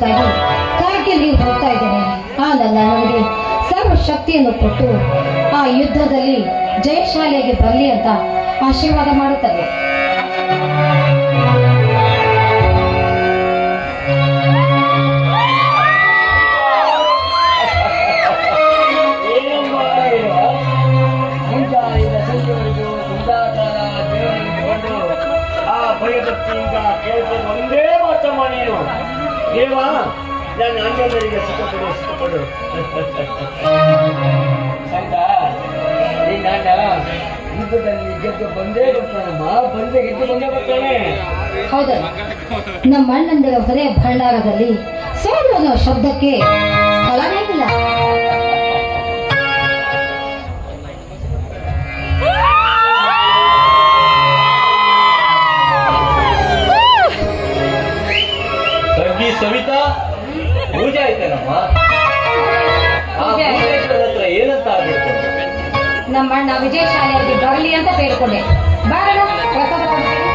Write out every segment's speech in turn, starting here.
ಹೊರತಾಗಿ ಕಾರ್ಗಿಲ್ಗೆ ಹೋಗ್ತಾ ಇದ್ದೇನೆ. ಆ ನನ್ನ ನನಗೆ ಸರ್ವ ಶಕ್ತಿಯನ್ನು ಕೊಟ್ಟು ಆ ಯುದ್ಧದಲ್ಲಿ ಜಯಶಾಲಿಯಾಗಿ ಬರಲಿ ಅಂತ ಆಶೀರ್ವಾದ ಮಾಡುತ್ತದೆ. ಭಯಭಕ್ತಿಯಿಂದ ಕೇಳ್ಕೊಂಡು ಒಂದೇ ಮಾತಮ್ಮ ನೀನು ದೇವ ನನ್ನ ಅಣ್ಣನರಿಗೆ ಸುಖಪಡು ಸಂತ ನಿನ್ನ ಅಣ್ಣ ಯುದ್ಧದಲ್ಲಿ ಗೆದ್ದು ಬಂದೇ ಬರ್ತಾನಮ್ಮ, ಗೆದ್ದು ಬಂದೇ ಬರ್ತಾನೆ. ಹೌದಲ್ಲ, ನಮ್ಮ ಅಣ್ಣಂದಿರ ಹೊರೆ ಭಂಡಾರದಲ್ಲಿ ಸೋಲು ಅನ್ನೋ ಶಬ್ದಕ್ಕೆ ಸ್ಥಳನೇ ಇಲ್ಲ. ಸವಿತಾ ಪೂಜೆ ಆಯ್ತೇನಮ್ಮ? ಹತ್ರ ಏನಂತ ಆಗ್ಬೇಕು? ನಮ್ಮ ಅಣ್ಣ ವಿಜಯಶಾಲಿಯಾಗಿ ಬರಲಿ ಅಂತ ಬೇಡ್ಕೊಂಡೆ. ಬಾರಣ ಪ್ರಸಾದ ಕೊಡ್ತೇನೆ.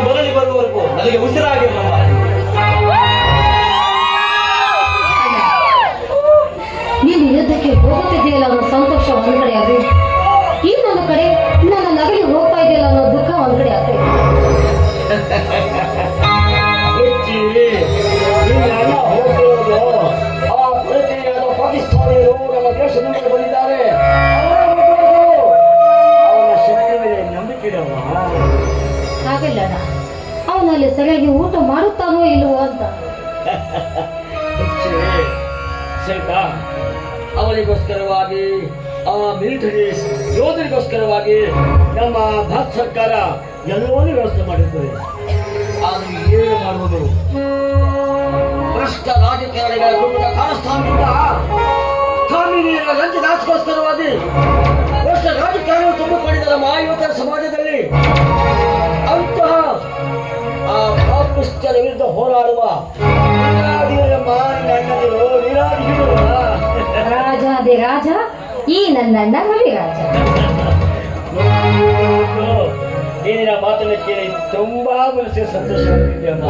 ಮರಳಿ ಬರುವವರೆಗೂ ನನಗೆ ಉಸಿರಾಗಿರಲ್ಲ. ನೀನು ಯುದ್ಧಕ್ಕೆ ಹೋಗುತ್ತಿದೆಯಲ್ಲ ಅನ್ನೋ ಸಂತೋಷ ಒಂದ್ ಕಡೆ ಆದ್ರೆ, ಇನ್ನೊಂದು ಕಡೆ ನನ್ನ ನಗಲಿ ಹೋಗ್ತಾ ಇದೆಯಲ್ಲ ಅನ್ನೋ ದುಃಖ ಒಂದ್ ಕಡೆ ಆದ್ರೆ. ಪಾಕಿಸ್ತಾನಿಯರು ನಮ್ಮ ದೇಶದಿಂದ ಬಂದಿದ್ದಾರೆ. ಅವನ ಶಕ್ತಿ ಮೇಲೆ ನಂಬಿಕೆ ಇಡಮ್ಮ. ಹಾಗಲ್ಲ, ಅವನಲ್ಲಿ ಸರಿಯಾಗಿ ಊಟ ಮಾಡುತ್ತಾನೋ ಇಲ್ಲವೋ ಅಂತ. ಅವರಿಗೋಸ್ಕರವಾಗಿ, ಆ ಮಿಲಿಟರಿ ಯೋಧರಿಗೋಸ್ಕರವಾಗಿ ನಮ್ಮ ಭಾರತ ಸರ್ಕಾರ ಎಲ್ಲವನ್ನೂ ವ್ಯವಸ್ಥೆ ಮಾಡಿರ್ತದೆ. ಆದ್ರೆ ಏನು ಮಾಡುವುದು? ಭ್ರಷ್ಟ ರಾಜಕಾರಣಿಗಳ ಗುಂಪಿನ ಕಾಲಸ್ಥಾನದಿಂದ ಕಾಮಿನಿಯರ ಲಂಚದಾಸಗೋಸ್ಕರವಾಗಿ ಭ್ರಷ್ಟ ರಾಜಕಾರಣಿಗಳು ತುಂಬಿಕೊಂಡಿದ್ದಾರೆ ಮಹಾಯುವತರ ಸಮಾಜದಲ್ಲಿ. ಅಂತಹ ಆ ಪಾಪಿಷ್ಠರ ವಿರುದ್ಧ ಹೋರಾಡುವ ರಾಜಾದಿ ರಾಜ ಈ ನನ್ನಣ್ಣ ರವಿರಾಜ. ಏನಿನ ಮಾತನ್ನು ಕೇಳಿ ತುಂಬಾ ಮನಸ್ಸಿಗೆ ಸಂತೋಷವಾಗ್ತಿದೆ ಅಮ್ಮ.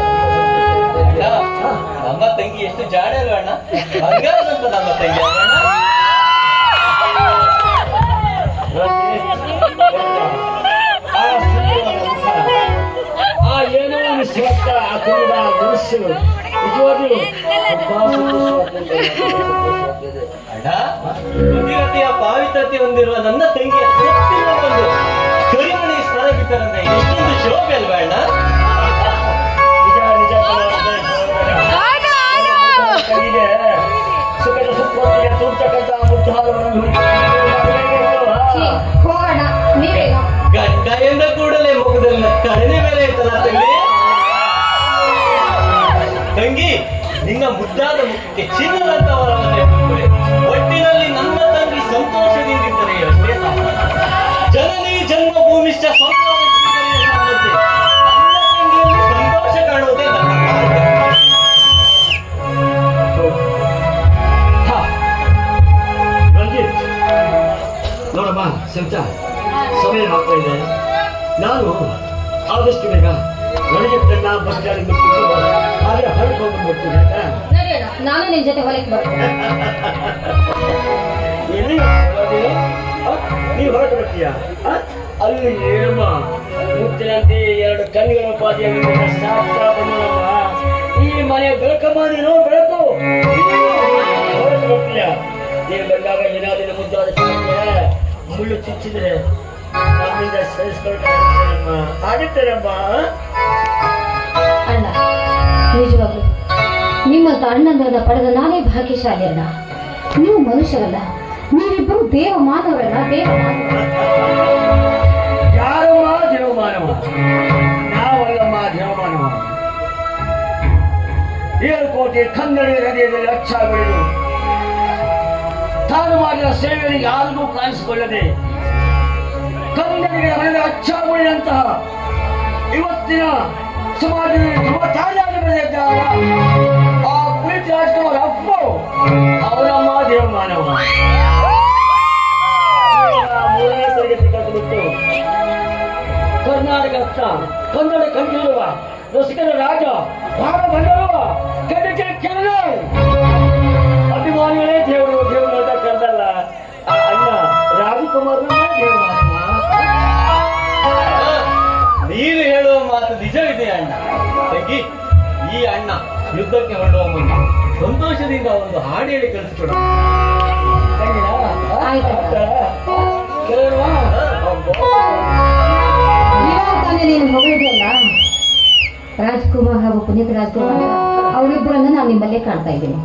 ನಮ್ಮ ತಂಗಿ ಎಷ್ಟು ಜಾಡ ಅಣ್ಣ, ಬಂಗಾರದಂತ ನಮ್ಮ ತಂಗಿ ಅಣ್ಣ. ಏನೋ ಅನಿಸ್ತ ಅದರಿಂದ ಮನಸ್ಸು ನಿಜವಾಗಿಯೂ ಅಣ್ಣ, ಬುದ್ಧಿಗತಿಯ ಪಾವಿತ್ರತೆ ಹೊಂದಿರುವ ನನ್ನ ತಂಗಿಯ ಒಂದು ಕರಿಮಣಿ ಸ್ಥಳ ಬಿಟ್ಟರಂದ್ರೆ ಎಷ್ಟೊಂದು ಶೋಭೆ ಅಲ್ವಾ ಅಣ್ಣ? ನಿಜ ಸುಖದ ಸುಖಕ್ಕೆ ತುಂಬತಕ್ಕಂಥ ಮುದ್ದಾರವನ್ನು ಹೋಗೋಣ. ನೀವೇನೋ ಗಂಡ ಎಂದ ಕೂಡಲೇ ಮುಖದಲ್ಲಿ ಕಡಿಮೆ ಬೇರೆ ಇರ್ತಲ್ಲ ತಂಗಿ. ತಂಗಿ, ನಿನ್ನ ಮುದ್ದಾದ ಮುಖಕ್ಕೆ ಚಿನ್ನದಂತವರ ಒಟ್ಟಿನಲ್ಲಿ ನನ್ನ ತಂಗಿ ಸಂತೋಷದಿಂದಿದ್ದರೆ ಅಷ್ಟೇ ಸಾಕು. ಜನನಿ ಜನ್ಮಭೂಮಿಷ್ಠ ಸಂತೋಷ ಕಾಣುವುದೇ ನೋಡಮ್ಮ ಸಂತ, ಸಮಯ ಆಗ್ತಾ ಇದೆ. ನಾನು ಆದಷ್ಟು ಬೇಗ ನನಗೆ ತನ್ನ ಬಸ್ ಸ್ಟ್ಯಾಂಡ್ ಬಿಟ್ಟು ಹಾಗೆ ಹೊರಗೆ ಬರ್ತೀನಿ. ನಾನು ನಿನ್ ಜೊತೆ ಹೊಲಕ್ಕೆ ಬರ್ತೀನಿ. ನೀವು ಹೊರಟು ಬರ್ತೀಯ? ಅಲ್ಲಿ ಏನಮ್ಮ ಮುತ್ತಿನಂತೆ ಎರಡು ಕಣ್ಣುಗಳ ಉಪಾಧಿಯಾಗಿ ಸಾಕ್ತಾ ಬಂದಮ್ಮ. ಈ ಮನೆ ಬೆಳಕಮ್ಮ, ನೀನು ಬೆಳಕು. ಹೊರಟು ಬರ್ತೀಯ? ನೀವು ಬಂದಾಗ ಏನಾದರೂ ಮುದ್ದಾದ ಮುಳ್ಳು ಚುಚ್ಚಿದ್ರೆ ನಮ್ಮಿಂದ ಸಹಿಸ್ಕೊಳ್ತಾರಮ್ಮ. ಆಗುತ್ತೇನಮ್ಮ? ಅಣ್ಣ, ನಿಜವಾಗ್ಲು ನಿಮ್ಮಂತ ಅಣ್ಣಂದ್ರನ್ನ ಪಡೆದ ನಾನೇ ಭಾಗ್ಯಶಾಲಿ ಅಣ್ಣ. ನೀವು ಮನುಷ್ಯರಲ್ಲ, ನೀವಿಬ್ಬರು ದೇವ ಮಾನವರಲ್ಲ. ಯಾರಮ್ಮ ದೇವಮಾನವ? ನಾವಲ್ಲಮ್ಮ ದೇವಮಾನವ. 7 ಕೋಟಿ ಕನ್ನಡಿ ಹೃದಯದಲ್ಲಿ ಅಚ್ಚಾಗುವುದು ತಾನು ಮಾಡಿದ ಸೇವೆಯಲ್ಲಿ ಯಾರಿಗೂ ಕಾಣಿಸಿಕೊಳ್ಳದೆ ಕನ್ನಡಿಗರ ಮನೆಯಲ್ಲಿ ಅಚ್ಚಾಗುಳಿದಂತಹ ಇವತ್ತಿನ ಸುಮಾರು ಧೃವತಾರಾಗಿ ಬೆಳೆದಿದ್ದಾರ ಆ ಪ್ರೀತಿ ರಾಜ್ಕುಮಾರ ಅಪ್ಪ ಅವರಮ್ಮ ದೇವಮಾನವ ಮೂರನೇ ತರಗತಿ ಕಲಿತು ಕರ್ನಾಟಕ ರತ್ನ ಕನ್ನಡ ಕಂಡಿರುವ ರಸಿಕರ ರಾಜ ಭಾರ ಬಂದರು ಗದಗೆ ಕೆರಳು ಅಭಿಮಾನಿಗಳೇ ದೇವರು ದೇವರು ಅಂತ ಕರೆದಲ್ಲ ಆ ಅಣ್ಣ ರಾಜಕುಮಾರನ ದೇವಮಾನವ ನೀನು ಹೇಳುವ ಮಾತು ನಿಜವಿದೆ ಅಣ್ಣ. ತಂಗಿ, ಈ ಅಣ್ಣ ಯುದ್ಧಕ್ಕೆ ಹೊರಡುವ ಮುನ್ನ ಸಂತೋಷದಿಂದ ಒಂದು ಹಾಡು ಹೇಳಿ ಕಳಿಸ್ಕೊಡ. ಆಯ್ತು. ಇವಾಗ ತಾನೇ ನೀನು ಮಗಳಿದೆಯಲ್ಲ ರಾಜ್ಕುಮಾರ್ ಹಾಗೂ ಪುನೀತ್ ರಾಜ್ಕುಮಾರ್ ಅವರಿಬ್ಬರನ್ನ ನಾನು ನಿಮ್ಮಲ್ಲೇ ಕಾಣ್ತಾ ಇದ್ದೀನಿ.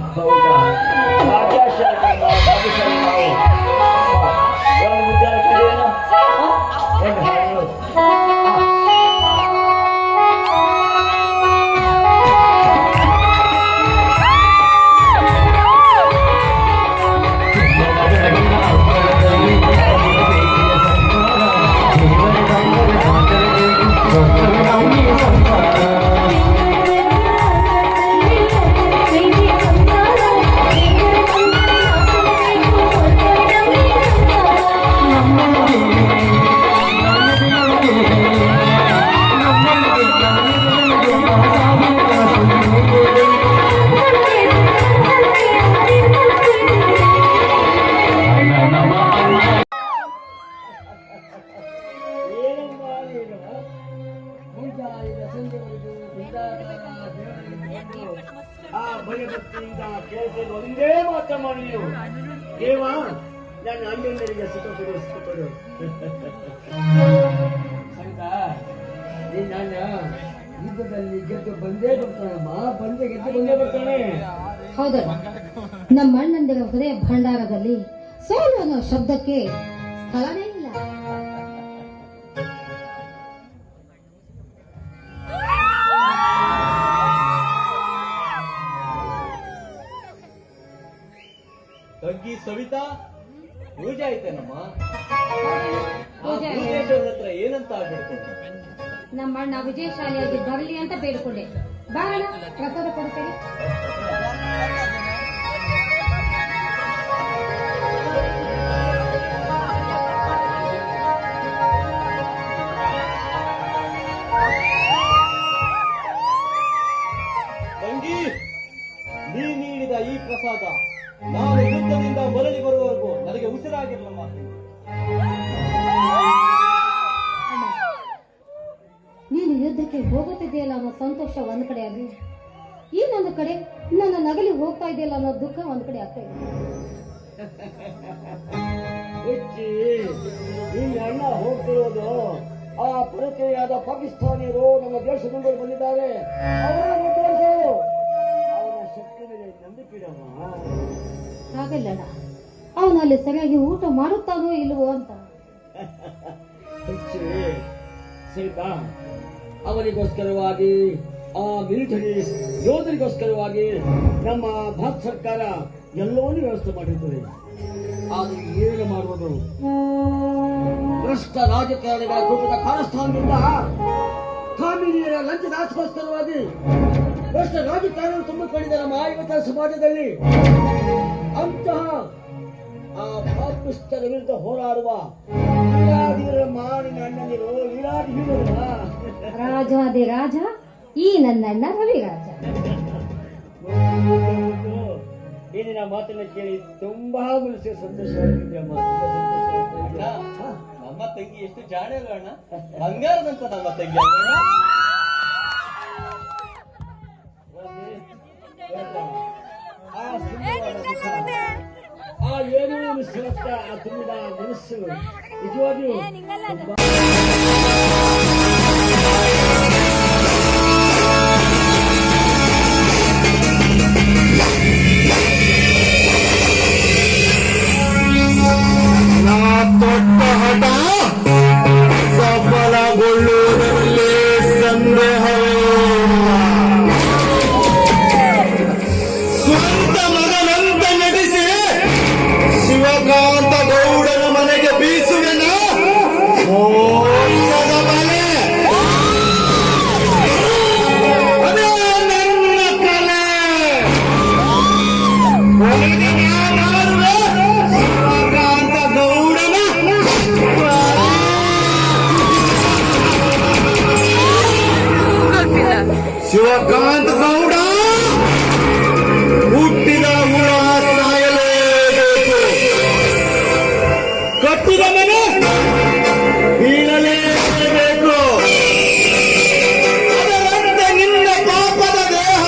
ಒಂದೇ ಮಾತ್ರ ಮಾಡಿ ನೀವು ದೇವ ನನ್ನ ಅಣ್ಣಂದರಿಗೆ ಸುಖ ಕೊಡು ಸುಖ ಕೊಡು ಸಂತ ನೀನ್ ನನ್ನ ಯುದ್ಧದಲ್ಲಿ ಗೆದ್ದು ಬಂದೇ ಬರ್ತಾನಮ್ಮ ಗೆದ್ದು ಬಂದೇ ಬರ್ತಾನೆ. ಹೌದಲ್ಲ, ನಮ್ಮ ಅಣ್ಣಂದಿರ ಹೃದಯ ಭಂಡಾರದಲ್ಲಿ ಸೋಲು ಅನ್ನೋ ಶಬ್ದಕ್ಕೆ ಸ್ಥಳನೇ ಇಲ್ಲ. ತಂಗಿ ಸವಿತಾ, ಪೂಜೆ ಆಯ್ತೇನಮ್ಮ? ಪೂಜೆ ಆಯ್ತು. ಭುವನೇಶ್ವರನ ಹತ್ರ ಏನಂತ ಆಗ್ಬಿಡ್ತು? ನಮ್ಮ ಅಣ್ಣ ವಿಜಯಶಾಲಿಯಾಗಿ ಬರಲಿ ಅಂತ ಬೇಡಿಕೊಂಡೆ. ಬಾರಣ, ಪ್ರಸಾದ ಕೊಡುತ್ತೇನೆ. ತಂಗಿ, ನೀ ನೀಡಿದ ಈ ಪ್ರಸಾದ ನಾನು ಯುದ್ಧದಿಂದ ಮರಳಿ ಬರುವವರೆಗೂ ನನಗೆ ಉಸಿರಾಗಿರಲಮ್ಮ. ನೀನು ಯುದ್ಧಕ್ಕೆ ಹೋಗುತ್ತಿದೆಯಲ್ಲ ಅನ್ನೋ ಸಂತೋಷ ಒಂದ್ ಕಡೆ ಆಗಲಿ, ಇನ್ನೊಂದು ಕಡೆ ನನ್ನ ನಗಲಿ ಹೋಗ್ತಾ ಇದೆಯಲ್ಲ ಅನ್ನೋ ದುಃಖ ಒಂದ್ ಕಡೆ ಆಗ್ತಾ ಇದೆ. ಹುಚ್ಚಿ, ಈ ಅಣ್ಣ ಹೋಗ್ತಿರೋದು ಆ ಪರಕೀಯರಾದ ಪಾಕಿಸ್ತಾನಿಯರು ನಮ್ಮ ದೇಶದಿಂದ ಬಂದಿದ್ದಾರೆ. ಅವರನ್ನು ಮುಟ್ಟುವುದು ಅವನ ಶಕ್ತಿ ಮೇಲೆ ನಂಬಿಕೆಡಮ್ಮ. ಹಾಗಲ್ಲಣ್ಣ, ಅವನಲ್ಲಿ ಸರಿಯಾಗಿ ಊಟ ಮಾಡುತ್ತಾನೋ ಇಲ್ವೋ ಅಂತ. ಹುಚ್ಚಿ ಸೀತಾ, ಅವನಿಗೋಸ್ಕರವಾಗಿ ಆ ಮಿಲಿಟರಿ ಯೋಧರಿಗೋಸ್ಕರವಾಗಿ ನಮ್ಮ ಭಾರತ ಸರ್ಕಾರ ಎಲ್ಲವನ್ನೂ ವ್ಯವಸ್ಥೆ ಮಾಡಿರ್ತದೆ. ಆದ್ರೆ ಏನು ಮಾಡುವುದು? ಭ್ರಷ್ಟ ರಾಜಕಾರಣಿಗಳ ಕೂಟದ ಕಾರಸ್ಥಾನದಿಂದ ಕಾಮಿನಿಯರ ಲಂಚದ ಆಸೆಗೋಸ್ಕರವಾಗಿ ಭ್ರಷ್ಟ ರಾಜಕಾರಣ ತುಂಬಿಕೊಂಡಿದ್ದ ನಮ್ಮ ಇವತ್ತಿನ ಸಮಾಜದಲ್ಲಿ ಅಂತಹ ಆ ಪಾಪಿಸ್ತರ ವಿರುದ್ಧ ಹೋರಾಡುವ ವೀರಾಧಿವೀರ ಮಾನಿನ ಅಣ್ಣನಿರು ವೀರಾಧಿವೀರರ ರಾಜಾದಿ ರಾಜ ಈ ನನ್ನಣ್ಣ ರವಿರಾಜ. ಈ ನಿನ್ನ ಮಾತನ್ನು ಕೇಳಿ ತುಂಬಾ ಮನಸ್ಸಿಗೆ ಸಂತೋಷವಾಗಿದೆ ಅಮ್ಮ. ಅಣ್ಣ, ನಮ್ಮ ತಂಗಿ ಎಷ್ಟು ಜಾಣೆ ಅಲ್ವ ಅಣ್ಣ? ಬಂಗಾರದಂತ ನಮ್ಮ ತಂಗಿ ಅಲ್ವಣ್ಣ? ಆ ಏನೋ ಮಿಶ್ರತ್ತ ತುಂಬಿದ ಮನಸ್ಸು ನಿಜವಾಗಿಯೂ ತೊಟ್ಟ ಹಠ ಸಫಲಗೊಳ್ಳುವುದರಲ್ಲಿ ಸಂದೇಹವಿಲ್ಲ. ಸ್ವಂತ ಮಗನಂತ ನಟಿಸಿ ಶಿವಕಾಂತ ಗೌಡನ ಮನೆಗೆ ಬೀಸುವೆನ ಶಿವಕಾಂತ ಗೌಡ ಹುಟ್ಟಿದ ಹುಳ ಸಾಯಲೇಬೇಕು, ಕಟ್ಟಿದ ಮನೆ ಬೀಳಲೇಬೇಕು. ಅದರಂತೆ ನಿನ್ನ ಪಾಪದ ದೇಹ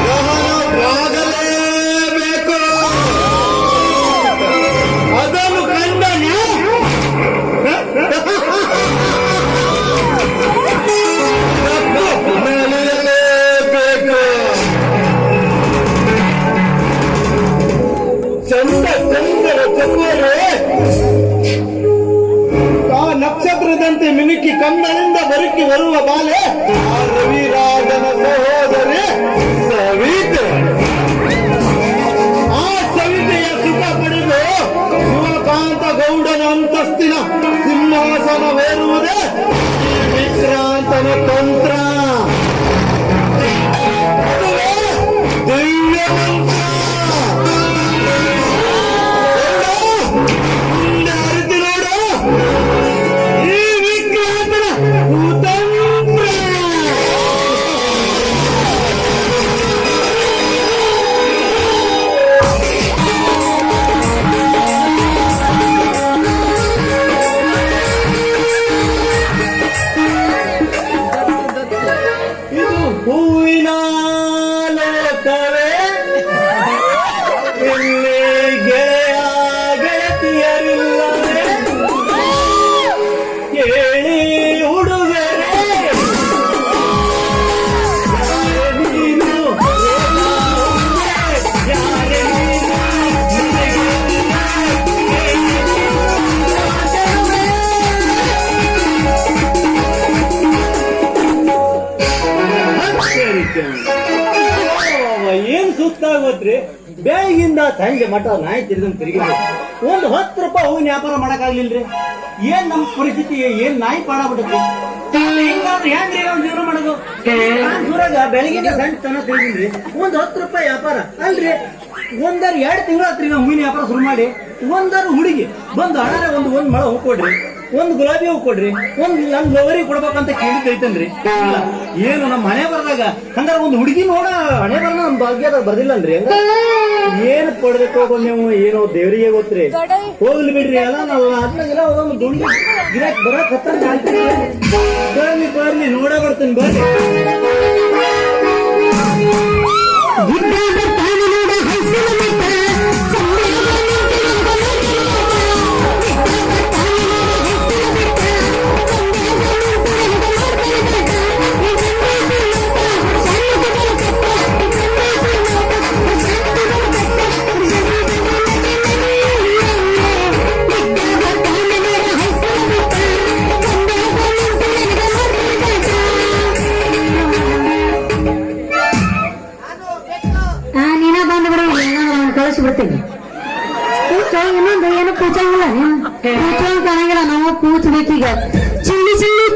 ದಹನವಾಗಲೇಬೇಕು. ಅದನ್ನು ಕಂಡನು ಮೇಲೇಬೇಕು. ಚಂದ ಚಂದರ ಚಂದರೆ ಆ ನಕ್ಷತ್ರದಂತೆ ಮಿನುಕಿ ಕಣ್ಣನಿಂದ ಬರುಕಿ ಬರುವ ಬಾಲೆ ಆ ರವಿರಾಜನ ಸಹೋದರಿ ಸವಿತೆ. ಆ ಸವಿತೆಯ ಸುಖ ಪಡೆದು ಶಿವಕಾಂತ ಗೌಡನ ಅಂತಸ್ತಿನ ಸಿಂಹಾಸನವೇರುವುದೇ ಈ ವಿಕ್ರಾಂತನ ತಂತ್ರ. ಅದುವೇ ದಿವ್ಯ ಮಂತ್ರ. ಮುಂದೆ ಅರಿತು ನೋಡು ಈ ವಿಕ್ರಾಂತನ ಕುತಂತ್ರ. ಇದು ಹೂವಿನ ಲೋಕವೇ, ಇಲ್ಲಿ ಗೆಳೆಯ ಗೆಳತಿಯರಿಲ್ಲವೇ? ಕೇಳಿ ಹುಡುಗರೇ, ಯಾರೇ ನೀನು? ಯಾರೇ ನೀನು? ಏನ್ ಸುತ್ತಾಗೋತ್ರಿ? ಬೆಳಗಿಂದ ಸಂಜೆ ಮಠ ನಾಯಿ ತಿರ್ಗಂಗ್ ತಿರುಗಿದ್ರಿ. ಒಂದು 10 ರೂಪಾಯಿ ಹೂವಿನ ವ್ಯಾಪಾರ ಮಾಡಕ್ಕಾಗ್ಲಿಲ್ರಿ. ಏನ್ ನಮ್ ಪರಿಸ್ಥಿತಿ, ಏನ್ ನಾಯಿ ಪಾಡಾಗ್ಬಿಟ್ಟೈತಿ. ಹೆಂಗಾದ್ರೆ ಹೆಂಗ್ರಿ ಒಂದ್ ಜೀವನ ಮಾಡೋದು? ನಾನ್ ಸೂರಾಗ ಬೆಳಗಿಂದ ಸಂಜೆ ತನ ತಿರುಗಿದ್ರಿ. ಒಂದ್ 10 ರೂಪಾಯಿ ವ್ಯಾಪಾರ ಅಲ್ರಿ. 1-2 ತಿಂಗಳಾತ್ರಿ ನಾವು ಹೂವಿನ ವ್ಯಾಪಾರ ಶುರು ಮಾಡಿ. ಒಂದಾರು ಹುಡುಗಿ ಬಂದು ಹಣಾರೆ ಒಂದ್ ಮಳ ಹೂ ಕೊಡ್ರಿ, ಒಂದ್ ಗುಲಾಬಿ ಹೂ ಕೊಡ್ರಿ, ಒಂದ್ ನನ್ ಲವರಿ ಕೊಡ್ಬೇಕಂತ ಕೇಳಿದ್ದೈತನ್ರಿ. ಇಲ್ಲ, ಏನು ನಮ್ಮ ಹಣೆ ಬರ್ದಾಗ ಹಂಗಾರ ಒಂದ್ ಹುಡುಗಿ ನೋಡ ಹಣೆ ಬರ ನಮ್ ಭಾಗ್ಯದಾಗ ಬರ್ದಿಲ್ಲನ್ರಿ. ಹಂಗ ಏನ್ ಕೊಡ್ಬೇಕು ನೀವು, ಏನೋ ದೇವರಿಗೆ ಗೊತ್ತ್ರಿ. ಹೋಗ್ಲಿ ಬಿಡ್ರಿ, ಎಲ್ಲ ನಾವು ಅದ್ನಾಗೆಲ್ಲ ಒಂದು ದುಂಡಿ ಗಿರಾಕ್ ಬರಕ್ ಬರ್ಲಿ ಬರ್ಲಿ ನೋಡ ಬರ್ತೀನಿ ಬರ್ರಿ. ಕಳಿಸ್ಬಿಡ್ತೀನಿ. ಇನ್ನೊಂದು ಏನು ಕೂಚಂಗಿಲ್ಲ, ಕೂಚಂಗ್ ಕಾಣಂಗಿಲ್ಲ. ನಾವು ಕೂಚ್ಬೇಕೀಗ. ಚಿಲ್ಲಿ ಚಿಲ್ಲಿ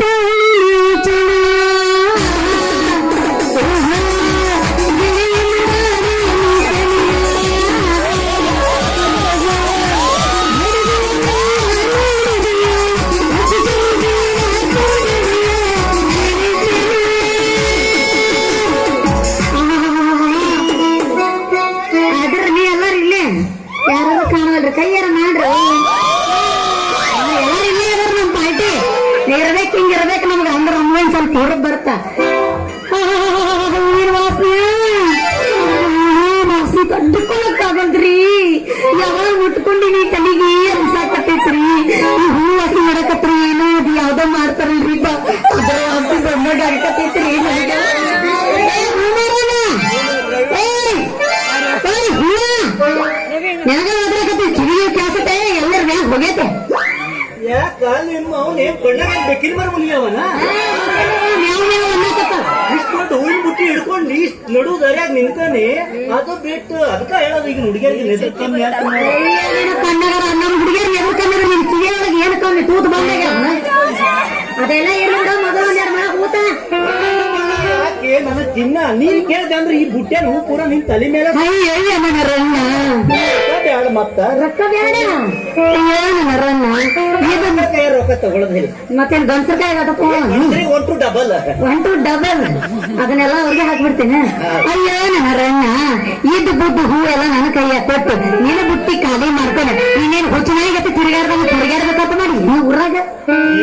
ಕೈಯಾರ ಮಾಡ್ರಿ. ಎಲ್ಲಾರು ಇಲ್ಲೇ ಅದಾರ ನಮ್ ಪಾರ್ಟಿ. ಇರ್ಬೇಕು ಹಿಂಗಿರ್ಬೇಕು ನಮ್ಗೆ. ಅಂದ್ರೆ ನಮ್ಗೆ ಸ್ವಲ್ಪ ಹೊರಗ್ ಬರ್ತಾ ವಾಸಿ ಕಂಡುಕೊಳ್ಳಕ್ಕಾಗಲ್ರಿ. ಯಾವಾಗ ಮುಟ್ಕೊಂಡಿನಿ ತಲೆಗೆ ಅನ್ಸಾಕತ್ತೈತ್ರಿ. ಹೂ ವಾಸಿ ಮಾಡಕತ್ರಿ. ಏನೋ ಅದು ಯಾವ್ದೋ ಮಾಡ್ತಾರಲ್ರಿ, ಅದ್ರ ವಾಸಿ ಬ್ರಹ್ಮ ಆಗಕತ್ತೈತ್ರಿ. ಹೋಗೈತೆ ಯಾಕ ನಿಮ್ಮ ಅವನೇ ಕೊಂಡಾಗ ಬೆಕ್ಕಿನ ಮರ ಮುಗಿಯವನ ಇಷ್ಟು ದೊಡ್ಡ ಹೂವಿನ ಬುಟ್ಟಿ ಹಿಡ್ಕೊಂಡು ಇಷ್ಟು ನಡು ದರಿಯಾಗ ನಿಂತಾನೆ. ಅದು ಬಿಟ್ಟು ಅದಕ್ಕ ಹೇಳೋದು ಈಗ ಹುಡುಗಿಯರಿಗೆ ಕಣ್ಣಗರ ನಮ್ಮ ಹುಡುಗಿಯರಿಗೆ ಎದ್ರ ಕಣ್ಣರ ನಿನ್ ಕಿವಿಯೊಳಗೆ ಏನು ಕಮ್ಮಿ ತೂತು ಬಂದಾಗ ಅದೆಲ್ಲ ಏನಂದ ಮೊದಲು ಊಟ ಯಾಕೆ ನನ್ನ ಚಿನ್ನ ನೀನ್ ಕೇಳ್ದೆ ಅಂದ್ರೆ ಈ ಬುಟ್ಟೆನ ಹೂ ಪೂರ ನಿನ್ ತಲೆ ಮೇಲೆ ಬ್ಯಾಡ ಮತ್ತ ರೊಕ್ಕ ಬೇಡ ಏನ ರನ್ನ ಇದು ಕೈ ರೊಕ್ಕ ತಗೊಳ್ಳೋದಿಲ್ಲ ಮತ್ತೇನ್ ಗಂಸಕಾಯಿ ಆಗತ್ತಪ್ಪ ಒಟ್ಟು ಡಬಲ್ 1 to double ಅದನ್ನೆಲ್ಲ ಅವ್ರಿಗೆ ಹಾಕ್ಬಿಡ್ತೇನೆ ಅಯ್ಯೋ ನನ್ನ ರಣ್ಣ ಇದ್ ಬುದ್ದು ಹೂ ಎಲ್ಲ ನನ್ನ ಕೈಯ ಕೊಟ್ಟು ನೀನು ಬುಟ್ಟಿ ಖಾಲಿ ಮಾಡ್ತಾನೆ ನೀನೇನ್ ಹುಚ್ಚನಾಗತ್ತೆ ತಿರುಗಾಡ್ಬೇಕಂತ ಮಾಡಿ ಈ ಊರಾಗ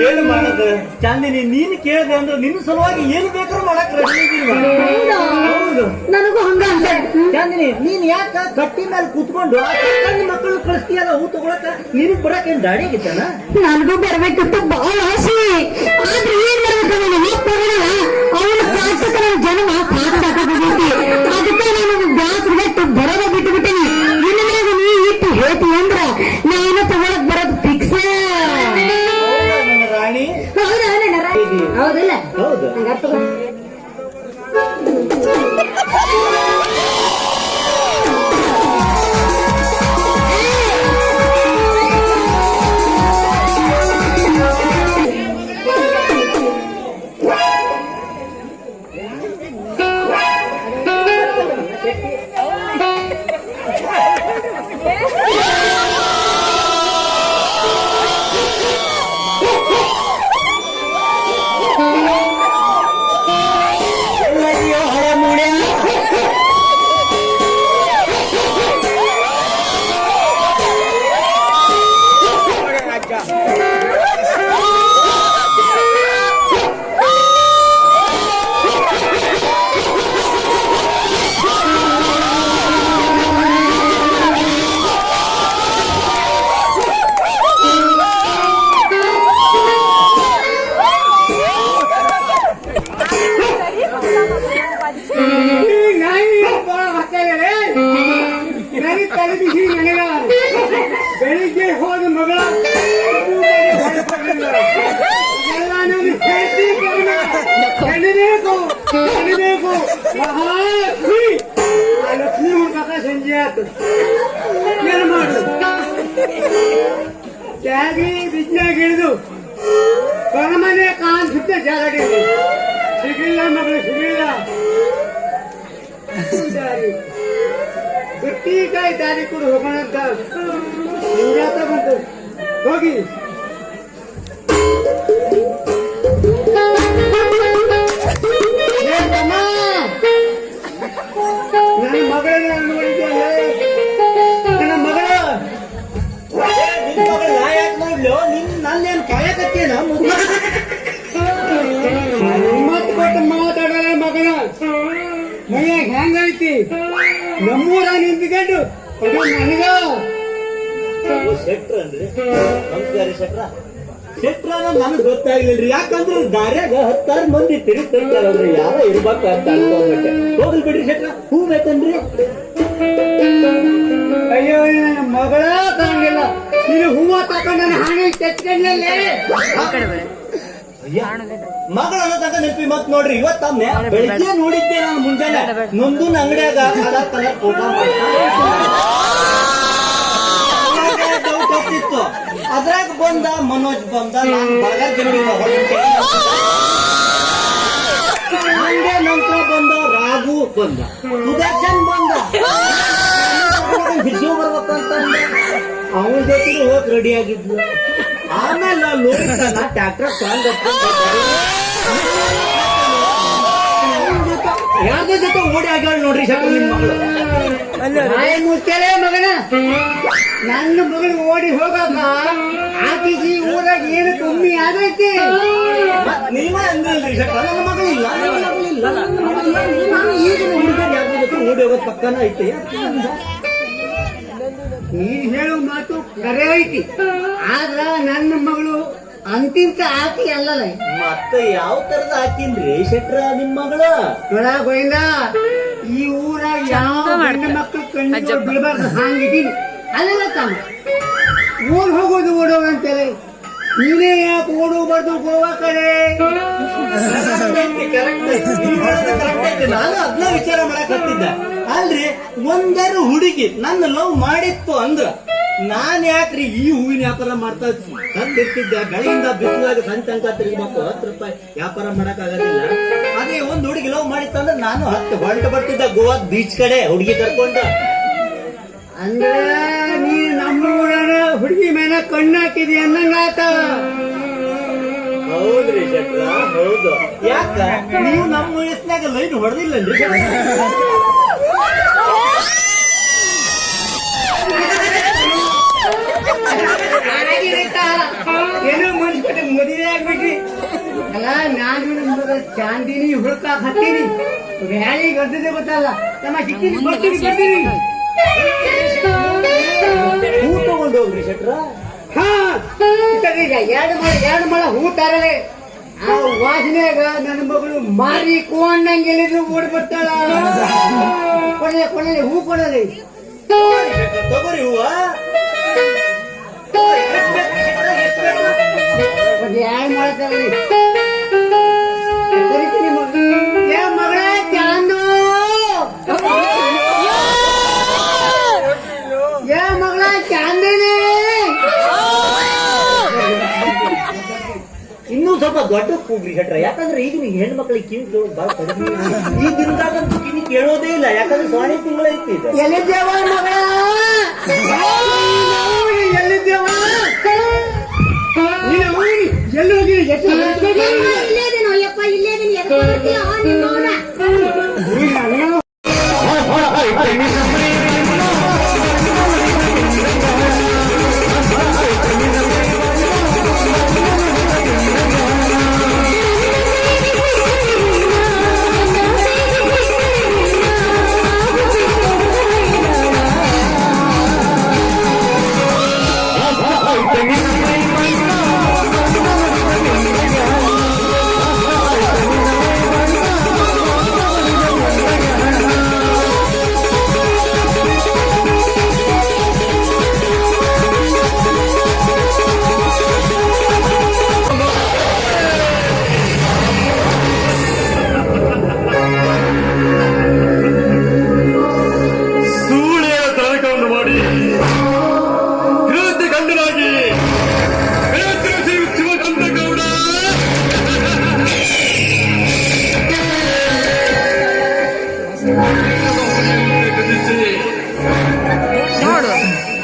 ಏನು ಮಾಡದ ಚಾಂದಿನಿ ನೀನ್ ಕೇಳಿದೆ ಅಂದ್ರೆ ನಿನ್ನ ಸಲುವಾಗಿ ಏನು ಬೇಕಾದ್ರೂ ಮಾಡಕ್ ರೆಡಿ ಹೌದು ನನಗೂ ಹಂಗ ಅಂತ ಚಾಂದಿನಿ ನೀನ್ ಯಾಕ ಕಟ್ಟಿ ಮೇಲೆ ಕೂತ್ಕೊಂಡು ಆ ಸಣ್ಣ ಮಕ್ಕಳು ಕಳಿಸ್ತೀಯಲ್ಲ ಹೂ ತಗೊಳಕ ನೀನು ಬರಕ್ ಏನ್ ದಾಡಿ ಆಗಿತ್ತಾನ ನನಗೂ ಬರ್ಬೇಕಿತ್ತು ಬಹಳ ಆಸೆ ಆದ್ರೆ ಏನ್ ಮಾಡ್ಬೇಕು ಅವನ ಸಾರ್ಥಕ ನನ್ನ ಜನ್ಮ ಸಾಕಾಗಬೇಕು ಅದಕ್ಕೆ ನಾನು ಬ್ಯಾಸ್ರ ಬಿಟ್ಟು ಬರೋದ ಬಿಟ್ಟು ಬಿಟ್ಟೇನಿ ಇನ್ನು ಮೇಲೆ ನೀ ಇಟ್ಟು ಹೇಳ್ತಿ ಅಂದ್ರ ನಾನು ತಗೊಳಕ್ ಬರೋದು ಫಿಕ್ಸ್ ನನ್ನ ರಾಣಿ ಹೌದಾ ನನ್ನ ರಾಣಿ? ಹೌದಿಲ್ಲ ಹೌದು ಹಂಗಾರ್ ತಗೋ. ಬೆಳಿಗ್ಗೆ ಹೋದ ಮಗಳ ಕಲಿಬೇಕು ಮಹಾಲಕ್ಷ್ಮಿ ಆ ಲಕ್ಷ್ಮಿ ಹುಡ್ಕಾಕ ಸಂಜೆ ಆಯ್ತು ಏನ್ ಮಾಡುದು ಜಾಗಿ ಬಿಜ್ನಾಗ ಹಿಡಿದು ಕೊರಮನೆ ಕಾಣಿಸುತ್ತೆ ಜಾಗ ಸಿಗಿಲ್ಲ ಮಗಳು ಸಿಗಿಲ್ಲ ಗಟ್ಟಿಕಾಯಿ ದಾರಿ ಕೂಡ ಹೋಗೋಣ ಅಂತ ಹಿಂಗಾತ ಬಂತು ಹೋಗಿ ನನ್ನ ಮಗಳನ್ನ ನೋಡಿದ್ದೆ ನನ್ನ ಮಗಳ ನಿನ್ ಮಗಳು ನಾ ಯಾಕೆ ನೋಡ್ಲು ನಿನ್ ನನ್ನೇನ್ ಕಾಯಕತ್ತೇನ ಮತ್ ಕೊಟ್ಟು ಮಾತಾಡಲ್ಲ ಮಗನ ಮೈಯಾಗ ಹೆಂಗೈತಿ ನಮ್ಮೂರ ನಿಂತ್ಕೊಂಡು ಅದು ನನಗ ಶೆಟ್ರ ಅಂದ್ರೆ ನಮಸ್ಕಾರ ಶೆಟ್ರ ಶೆಟ್ರ ನನಗ್ ಗೊತ್ತಾಗ್ಲಿಲ್ರಿ ಯಾಕಂದ್ರೆ ದಾರ್ಯಾಗ 10 ಮಂದಿ ತಿರುಗ್ತಿರ್ತಾರಲ್ರಿ ಯಾರ ಇರ್ಬೇಕು ಅಂತ ಅನ್ಕೊಂಡ್ಬಿಟ್ಟೆ ಹೋಗ್ಲಿ ಬಿಡ್ರಿ ಶೆಟ್ರ ಹೂ ಬೇಕನ್ರಿ ಅಯ್ಯೋ ನನ್ನ ಮಗಳ ಕಾಣಿಲ್ಲ ನೀನು ಹೂವ ತಕೊಂಡು ನನ್ನ ಹಣೆ ತೆಚ್ಕೊಂಡಲ್ಲೇ ಮಗಳ ಅನ್ನೋದಾಗ ನೆನಪಿ ಮತ್ ನೋಡ್ರಿ ಇವತ್ತೊಮ್ಮೆ ಬೆಳಿಗ್ಗೆ ನೋಡಿದ್ದೆ ನಾನು ಮುಂಜಾನೆ ನೊಂದು ಅಂಗಡಿಯಾಗ ಕಲರ್ ಫೋಟೋ ಗೊತ್ತಿತ್ತು ಅದ್ರಾಗ ಬಂದ ಮನೋಜ್ ಬಂದ ನಾನು ಬರಗಾರ ಹಂಗೆ ನಂತರ ಬಂದ ರಾಘು ಬಂದ ಸುದರ್ಶನ್ ಬಂದ ಬಿಸಿ ಬರ್ಬೇಕಂತ ಅವನ ಜೊತೆ ಹೋಗಿ ರೆಡಿ ಆಗಿದ್ಲು ಆಮೇಲೆ ಲೋಕನ ಟ್ರ್ಯಾಕ್ಟರ್ ಯಾರ್ದ ಜೊತೆ ಓಡಿ ಆಗ್ಯಾಳ ನೋಡ್ರಿ ಶಕ್ತಿ ನಿಮ್ ಮಗಳು ನಾಯಿ ಮುಚ್ಚಲೇ ಮಗನ ನನ್ನ ಮಗಳು ಓಡಿ ಹೋಗಾಕ ಆಕಿಸಿ ಊರಾಗ ಏನು ಕಮ್ಮಿ ಆಗೈತಿ ನೀವ ಅಂದ್ರಲ್ರಿ ಶಕ್ತ ನನ್ನ ಮಗಳಿಲ್ಲ ನನ್ನ ಮಗಳಿಲ್ಲ ನಾನು ಈಗ ಹುಡುಗರು ಯಾರ್ದ ಜೊತೆ ಓಡಿ ಹೋಗೋದ್ ಪಕ್ಕನ ಐತಿ ನೀನ್ ಹೇಳೋ ಮಾತು ಕರೆ ಐತಿ ಆದ್ರ ನನ್ನ ಮಗಳು ಅಂತಿಂತ ಆಕಿ ಅಲ್ಲಲ್ಲ ಮತ್ತೆ ಯಾವ ತರದ ಹಾಕಿನ್ರಿ ಶೆಟ್ರ ನಿಮ್ ಮಗಳ ನೋಡ ಗೋವಿಂದ ಈ ಊರಾಗ ಯಾವ ಹೆಣ್ಣು ಮಕ್ಕಳು ಕಣ್ಣು ಬಿಡಬಾರ್ದು ಹಾಂಗಿದ್ದೀನಿ ಅಲ್ಲ ತಮ್ಮ ಓಡ್ ಹೋಗೋದು ಓಡೋಗ ಅಂತೇಳಿ ನೀನೇ ಯಾಕೆ ಓಡೋಗ್ಬಾರ್ದು ಗೋವಾ ಕಡೆ ನಾನು ಅದನ್ನ ವಿಚಾರ ಮಾಡಕ್ ಹತ್ತಿದ್ದೆ ಅಲ್ರಿ ಒಂದಾರು ಹುಡುಗಿ ನನ್ನ ಲವ್ ಮಾಡಿತ್ತು ಅಂದ್ರ ನಾನ್ ಯಾಕ್ರಿ ಈ ಹೂವಿನ ವ್ಯಾಪಾರ ಮಾಡ್ತಾ ತಂದಿರ್ತಿದ್ದೆ ಬೆಳಗಿಂದ ಬಿಸಿಲಾಗ ಸಂತ ತನಕ ತಿರುಗಬೇಕು 10 ರೂಪಾಯಿ ವ್ಯಾಪಾರ ಮಾಡಕ್ ಆಗೋದಿಲ್ಲ ಅದೇ ಒಂದ್ ಹುಡುಗಿ ಲವ್ ಮಾಡಿತ್ತು ಅಂದ್ರೆ ನಾನು 10 ಹೊರಟು ಬರ್ತಿದ್ದೆ ಗೋವಾ ಬೀಚ್ ಕಡೆ ಹುಡುಗಿ ಕರ್ಕೊಂಡ ಅಂದ್ರೆ ನೀ ನಮ್ಮ ಊರನ ಹುಡುಗಿ ಮೇಲೆ ಕಣ್ಣು ಹಾಕಿದಿ ಅನ್ನಂಗಾತ. ಹೌದ್ರಿ ಶೆಟ್ರ, ಹೌದು. ಯಾಕ ನೀವು ನಮ್ಮ ವಯಸ್ಸಿನಾಗ ಲೈನ್ ಹೊಡೆದಿಲ್ಲನ್ರಿ? ಏನೋ ಮನ್ಸ್ಬಿಟ್ಟು ಮದುವೆ ಆಗ್ಬಿಟ್ರಿ ಅಲ್ಲ. ನಾನು ಚಾಂದಿನಿ ಹುಡ್ಕಾಕ್ ಹತ್ತೀನಿ, ವ್ಯಾಳಿಗೆ ಅರ್ಧದೇ ಗೊತ್ತಲ್ಲ. ನಮ್ಮ ಸಿಕ್ಕಿನಿ ಬರ್ತೀನಿ ಬರ್ತೀನಿ. ಹೂ ತಗೊಂಡು ಹೋಗ್ರಿ ಶೆಟ್ರ. ಹಾ ಈಗ ಎರಡು ಮಳ ಹೂ ತಾರಲೆ. ಆ ವಾಸನೆಯಾಗ ನನ್ನ ಮಗಳು ಮಾರಿ ಕೊಂಡಂಗೆ ಎಲ್ಲಿದ್ರು ಓಡಿ ಬರ್ತಾಳ. ಕೊಡಲೆ ಕೊಡಲೆ ಹೂ ಕೊಡಲೆ. ತಗೋರಿ ಹೂವ. ಎರಡು ಮಳ ತರಲಿ. ಕರಿತೀನಿ ಮಗಳ ಚಾಂದು. ಮಗಳ ಚಾಂದಿನಿ. ಇನ್ನೂ ಸ್ವಲ್ಪ ದೊಡ್ಡ ಕೂಗ್ರಿ ಶೆಟ್ರ. ಯಾಕಂದ್ರೆ ಈಗಿನ ಹೆಣ್ಮಕ್ಳಿಗೆ ಕಿವಿ ಕೇಳೋದು ಬಹಳ ಕಡಿಮೆ. ಈ ದಿನದಾಗಂತೂ ಕಿವಿ ಕೇಳೋದೇ ಇಲ್ಲ. ಯಾಕಂದ್ರೆ ಸೊನ್ನೆ ತಿಂಗಳೈತಿ ಇದು. ಎಲ್ಲಿದ್ದೇವ ಮಗಳ? ಎಲ್ಲಿದ್ದೇವ? ಎಲ್ಲಿ ಹೋಗಿ ಇಲ್ಲೇದೇನೋ ಯಪ್ಪ, ಇಲ್ಲೇದೇನು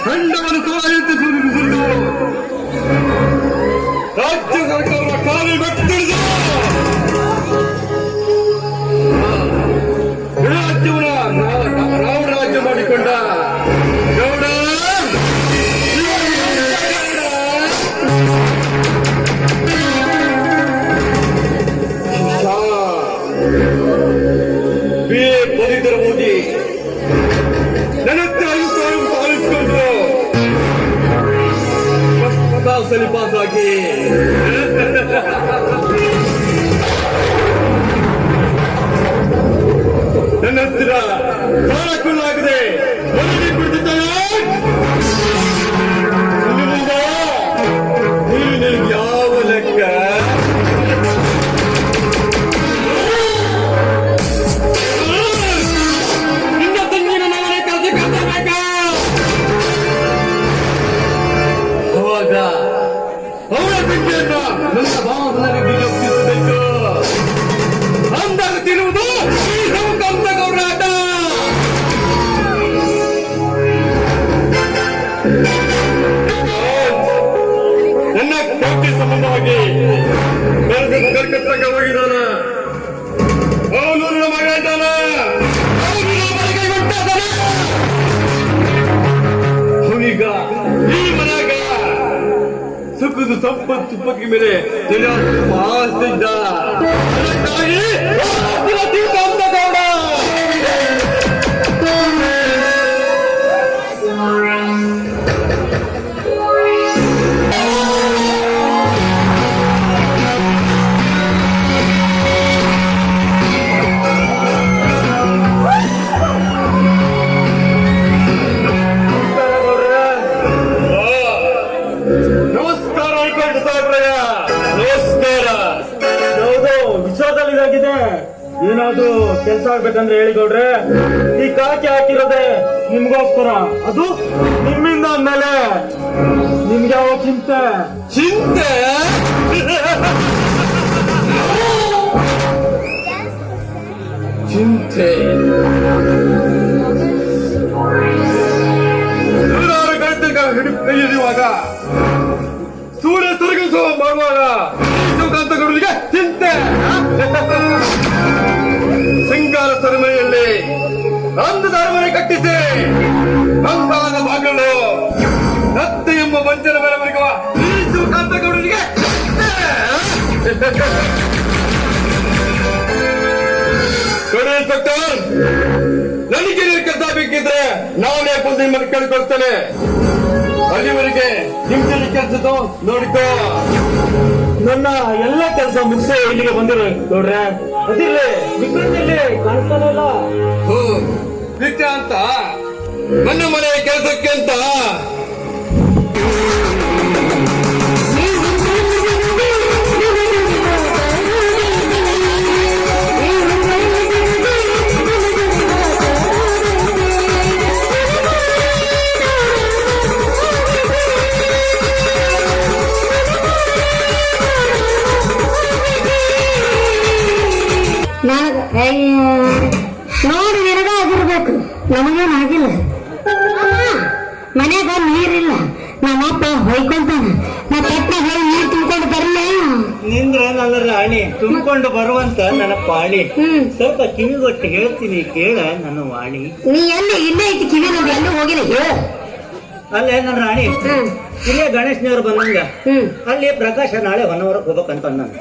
ಖಂಡವನ್ನು ತೋರಿತು ಸುರಿದು ರಾಜ್ಯ ಸರ್ಕಾರದ ಖಾಲಿ ಭಕ್ತರಿದು ರಾಜ್ಯವನ್ನ ನಾವು ರಾಜ್ಯ ಮಾಡಿಕೊಂಡ ಗೌಡ ಪವಿತ್ರ ಮೋದಿ ನನತ್ತೆ ಅಹಿಂಸೆಯನ್ನು ಪಾಲಿಸಿಕೊಂಡು ಸಲಿ ಪಾಸಾಗಿ ನನ್ನ ಹತ್ತಿರ ಸಾಲಕ್ಕೂಲಾಗದೆ ಒಳಗೆ ಬಿಡ್ತಿದ್ದಾನೆ. ನೀನು ಯಾವ ಲೆಕ್ಕ? ನಿನ್ನ ತಂಗಿನ ನಾವೇ ಕರೆದುಕೊಳ್ಬೇಕ. ಅವಾಗ ಅವಳ ತಂಗಿಯನ್ನ ನನ್ನ ಭಾವದಲ್ಲಿ ನಿಯೋಜಿಸಬೇಕು. ಅಂದಾಗ ತಿರುವುದು ಈ ಸಂಕಲ್ಪ ಗೌರಾಟ. ನನ್ನ ಕೋಟಿ ಸಂಬಂಧವಾಗಿ ಕಲ್ಕತ್ತಾಗ ಹೋಗಿದ್ದಾನ. ಅವನು ನನ್ನ ಮಗ ಇದ್ದಾನ. ಅವನೀಗ ಈ ಮನ್ಯಾಗ ಸುಖದ ಸಂಪತ್ತು ತುಪ್ಪಕ್ಕೆ ಮೇಲೆ ಆಸ್ತಿದ್ದ. ಅದಕ್ಕಾಗಿ ಅಂತ ಗೌಡ ನಮಸ್ಕಾರ ಅನ್ಕೊಂಡು ಸಾಬ್ರಯ್ಯ. ನಮಸ್ಕಾರ. ಹೌದು, ವಿಶ್ವದಲ್ಲಿ ಇದಾಗಿದೆ. ಏನಾದ್ರು ಕೆಲಸ ಆಗ್ಬೇಕಂದ್ರೆ ಹೇಳಿ ಗೌಡ್ರೆ. ಈ ಕಾಕಿ ಹಾಕಿರೋದೆ ನಿಮ್ಗೋಸ್ಕರ, ಅದು ನಿಮ್ಮಿಂದ ಅಂದ್ಮೇಲೆ ನಿಮ್ಗೆ ಯಾವ ಚಿಂತೆ? ಚಿಂತೆ ಚಿಂತೆ ಹಿಡಿಯುವಾಗ ಸೂರ್ಯ ತಿರುಗಿಸುವ ಮಾಡುವಾಗ ಶಿವಕಾಂತಗೌಡರಿಗೆ ಚಿಂತೆ. ಶೃಂಗಾರ ಸರಮನೆಯಲ್ಲಿ ಅಂದದ ಅರಮನೆ ಕಟ್ಟಿಸಿ ಬಂಗಾದ ಮಗಳು ನತ್ತೆ ಎಂಬ ವಂಚನ ಮೆರವಣಿಗೆ ಈ ಶಿವಕಾಂತಗೌಡರಿಗೆ ಕೊಡಿ ಇನ್ಸ್ಪೆಕ್ಟರ್, ನನಗೆ ನೀವು ಕೆಲಸ ಬೇಕಿದ್ರೆ ನಾನೇ ಬಂದು ನಿಮ್ಮನ್ನು ಕೇಳಿಕೊಳ್ತೇನೆ. ಅಲ್ಲಿವರೆಗೆ ನಿಮ್ದಲ್ಲಿ ಕೆಲಸದ್ದು ನೋಡಿಕೋ. ನನ್ನ ಎಲ್ಲ ಕೆಲಸ ಮುಗಿಸಿ ಇಲ್ಲಿಗೆ ಬಂದಿರೋ ನೋಡ್ರೆ ಅದಿರ್ಲಿ ವಿಕ್ರಮದಲ್ಲಿ ಕಾಣಿಸ್ತಾನೆ ಇಲ್ಲ. ಅಂತ ನನ್ನ ಮನೆ ಕೆಲಸಕ್ಕೆ ಅಂತ ನೋಡಿ ನಿನಗ ಆಗಿರ್ಬೇಕು, ನಮಗೇನ್ ಆಗಿಲ್ಲ. ಮನ್ಯಾಗ ನೀರಿಲ್ಲ, ನಮ್ಮಪ್ಪ ಹೊಯ್ಕೊಂತಾನ. ನಾ ಪಟ್ಟ ಹೊಳಿ ನೀರ್ ತುಂಬಿಕೊಂಡು ಬರಲ್ಲ. ನಿಂದ್ರ ನನ್ನ ರಾಣಿ ತುಂಬಿಕೊಂಡು ಬರುವಂತ ನನ್ನ ಪಾಣಿ. ಸ್ವಲ್ಪ ಕಿವಿಗೊಟ್ಟು ಹೇಳ್ತೀನಿ ಕೇಳ ನನ್ನ ವಾಣಿ. ನೀ ಎಲ್ಲಿ ಇಲ್ಲೇ ಐತಿ ಕಿವಿ, ನಮ್ಗೆ ಎಲ್ಲೂ ಹೋಗಿಲ್ಲ. ಹೇಳ ಅಲ್ಲೇ ನನ್ನ ರಾಣಿ ಇಲ್ಲೇ ಗಣೇಶನವ್ರು ಬಂದಂಗ ಅಲ್ಲಿ ಪ್ರಕಾಶ ನಾಳೆ ಹೊನ್ನವರಕ್ಕೆ ಹೋಗ್ಬೇಕಂತ ನಾನು.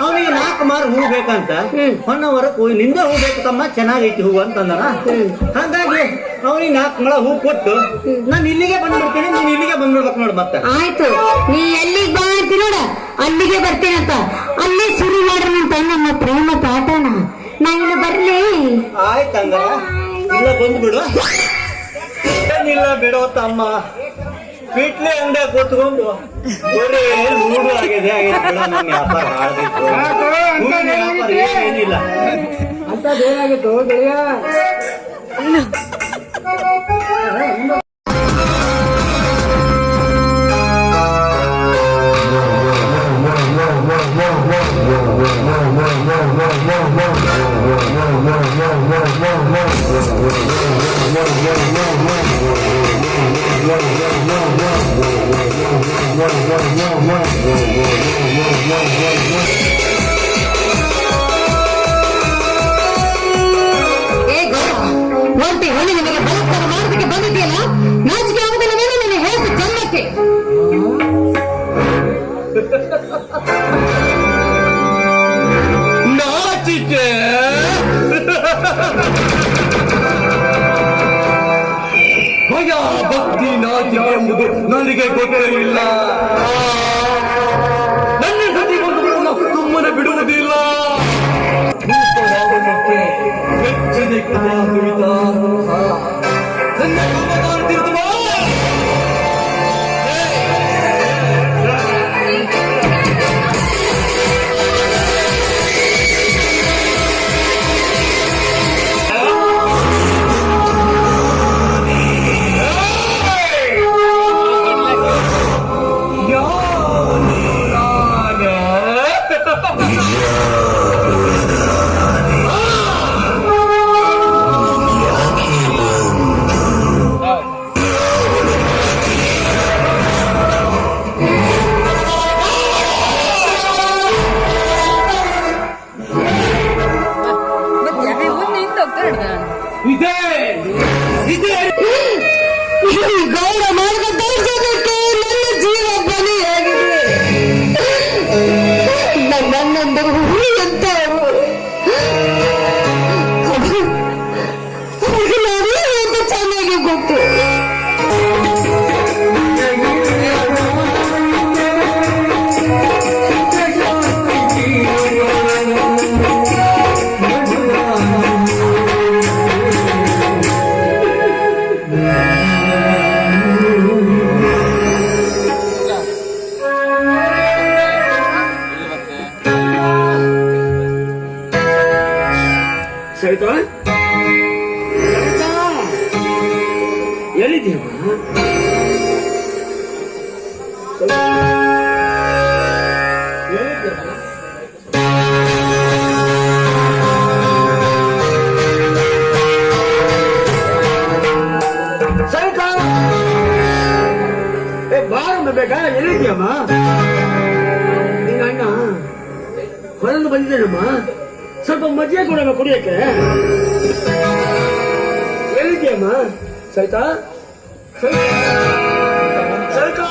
ಅವನಿಗೆ 4 ಮಾರು ಹೂ ಬೇಕಂತ ಹೊನ್ನವರಕ್ಕೆ ಹೋಗಿ ನಿಂದೆ ಹೂ ಬೇಕು ತಮ್ಮ, ಚೆನ್ನಾಗೈತಿ ಹೂ ಅಂತಂದನ. ಹಾಗಾಗಿ ಅವನಿಗೆ 4 ಮೊಳ ಹೂ ಕೊಟ್ಟು ನಾನು ಇಲ್ಲಿಗೆ ಬಂದ್ಬಿಡ್ತೀನಿ, ನೀನ್ ಇಲ್ಲಿಗೆ ಬಂದ್ಬಿಡ್ಬೇಕು ನೋಡ್. ಮತ್ತೆ ಆಯ್ತು, ನೀ ಎಲ್ಲಿಗೆ ಬಾ ಅಂತಿ ನೋಡ, ಅಲ್ಲಿಗೆ ಬರ್ತೀನಂತ. ಅಲ್ಲೇ ಶುರು ಮಾಡ್ರಂತ ನಮ್ಮ ಪ್ರೇಮ ಪಾಠನ. ನಾನು ಬರ್ಲಿ? ಆಯ್ತಂಗ ಇಲ್ಲ ಬಂದ್ಬಿಡು. ಏನಿಲ್ಲ ಬಿಡೋ ತಮ್ಮ, ಪಿಟ್ಲಿ ಅಂಗಡಿ ಕೂತ್ಕೊಂಡು ಬರೀ ಮೂಡು ಆಗಿದೆ ಬಿಡ. ನನ್ನ ವ್ಯಾಪಾರ ಹಾಳಾಗಿತ್ತು, ವ್ಯಾಪಾರ ಏನಿಲ್ಲ ಅಂತದೇನಾಗಿತ್ತು ಗೆಳೆಯ. ನೋಡ್ತಿ ಹೊಳಿ ನಿಮಗೆ ಬಲತ್ಕಾರ ಮಾಡೋದಕ್ಕೆ ಬಂದಿದೆಯಲ್ಲ, ನಾಚಿಕೆ ಆಗುದಿಲ್ಲ ಮೇಲೆ ನೀನು ಹೇಳ್ತು ಜನ್ಮಕ್ಕೆ. ನಾಚಿಕೆ ಭಯ ಭಕ್ತಿ ನಾಚಿಕೆ ಎಂಬುದು ನನಗೆ ಗೊತ್ತಿಲ್ಲ. ನನ್ನ ಸತಿ ಬಂದು ಸುಮ್ಮನೆ ಬಿಡುವುದಿಲ್ಲ. ಹೆಚ್ಚಿನ ನನ್ನ ಕಾಮದಾನ ಗೌಡ ಮಾಡಿದ ದೌರ್ಜನ್ಯಕ್ಕೆ ನನ್ನ ಜೀವ ಬಲಿಯಾಗಿದೆ. ನನ್ನೊಂದು ಹುಲಿ ಅಂತ ನನಗೆ ಚೆನ್ನಾಗಿ ಗೊತ್ತು. ಸರಿತಾ ಎಲ್ಲಿದ್ದೀಯಮ್ಮ? ಎಲ್ಲಿದ್ಯಮ್ಮ? ನಿನ್ನ ಅಣ್ಣ ಹೊರಗೆ ಬಂದಿದ್ದೇನಮ್ಮ. ಸ್ವಲ್ಪ ಮಜ್ಜಿಗೆ ಕೊಡಮ್ಮ ಕುಡಿಯಕ್ಕೆ. ಎಲ್ಲಿದ್ಯಮ್ಮ? ಸೈತಾ ಸೈತಾ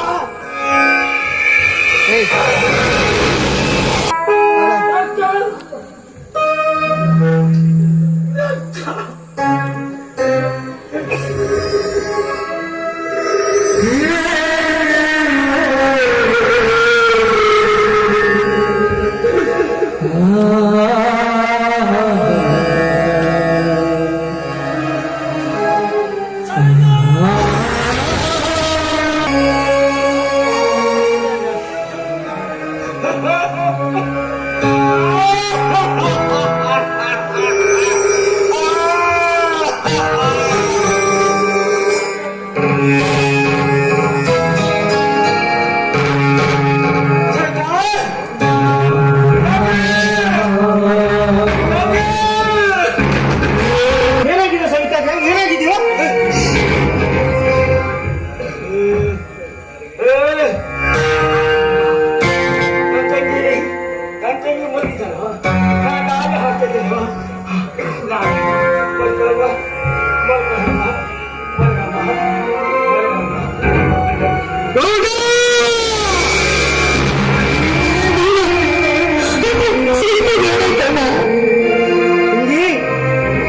ಏನಾಗಿದೆ ಸವಿತಾ? ಏನಾಗಿದೆಯೋ?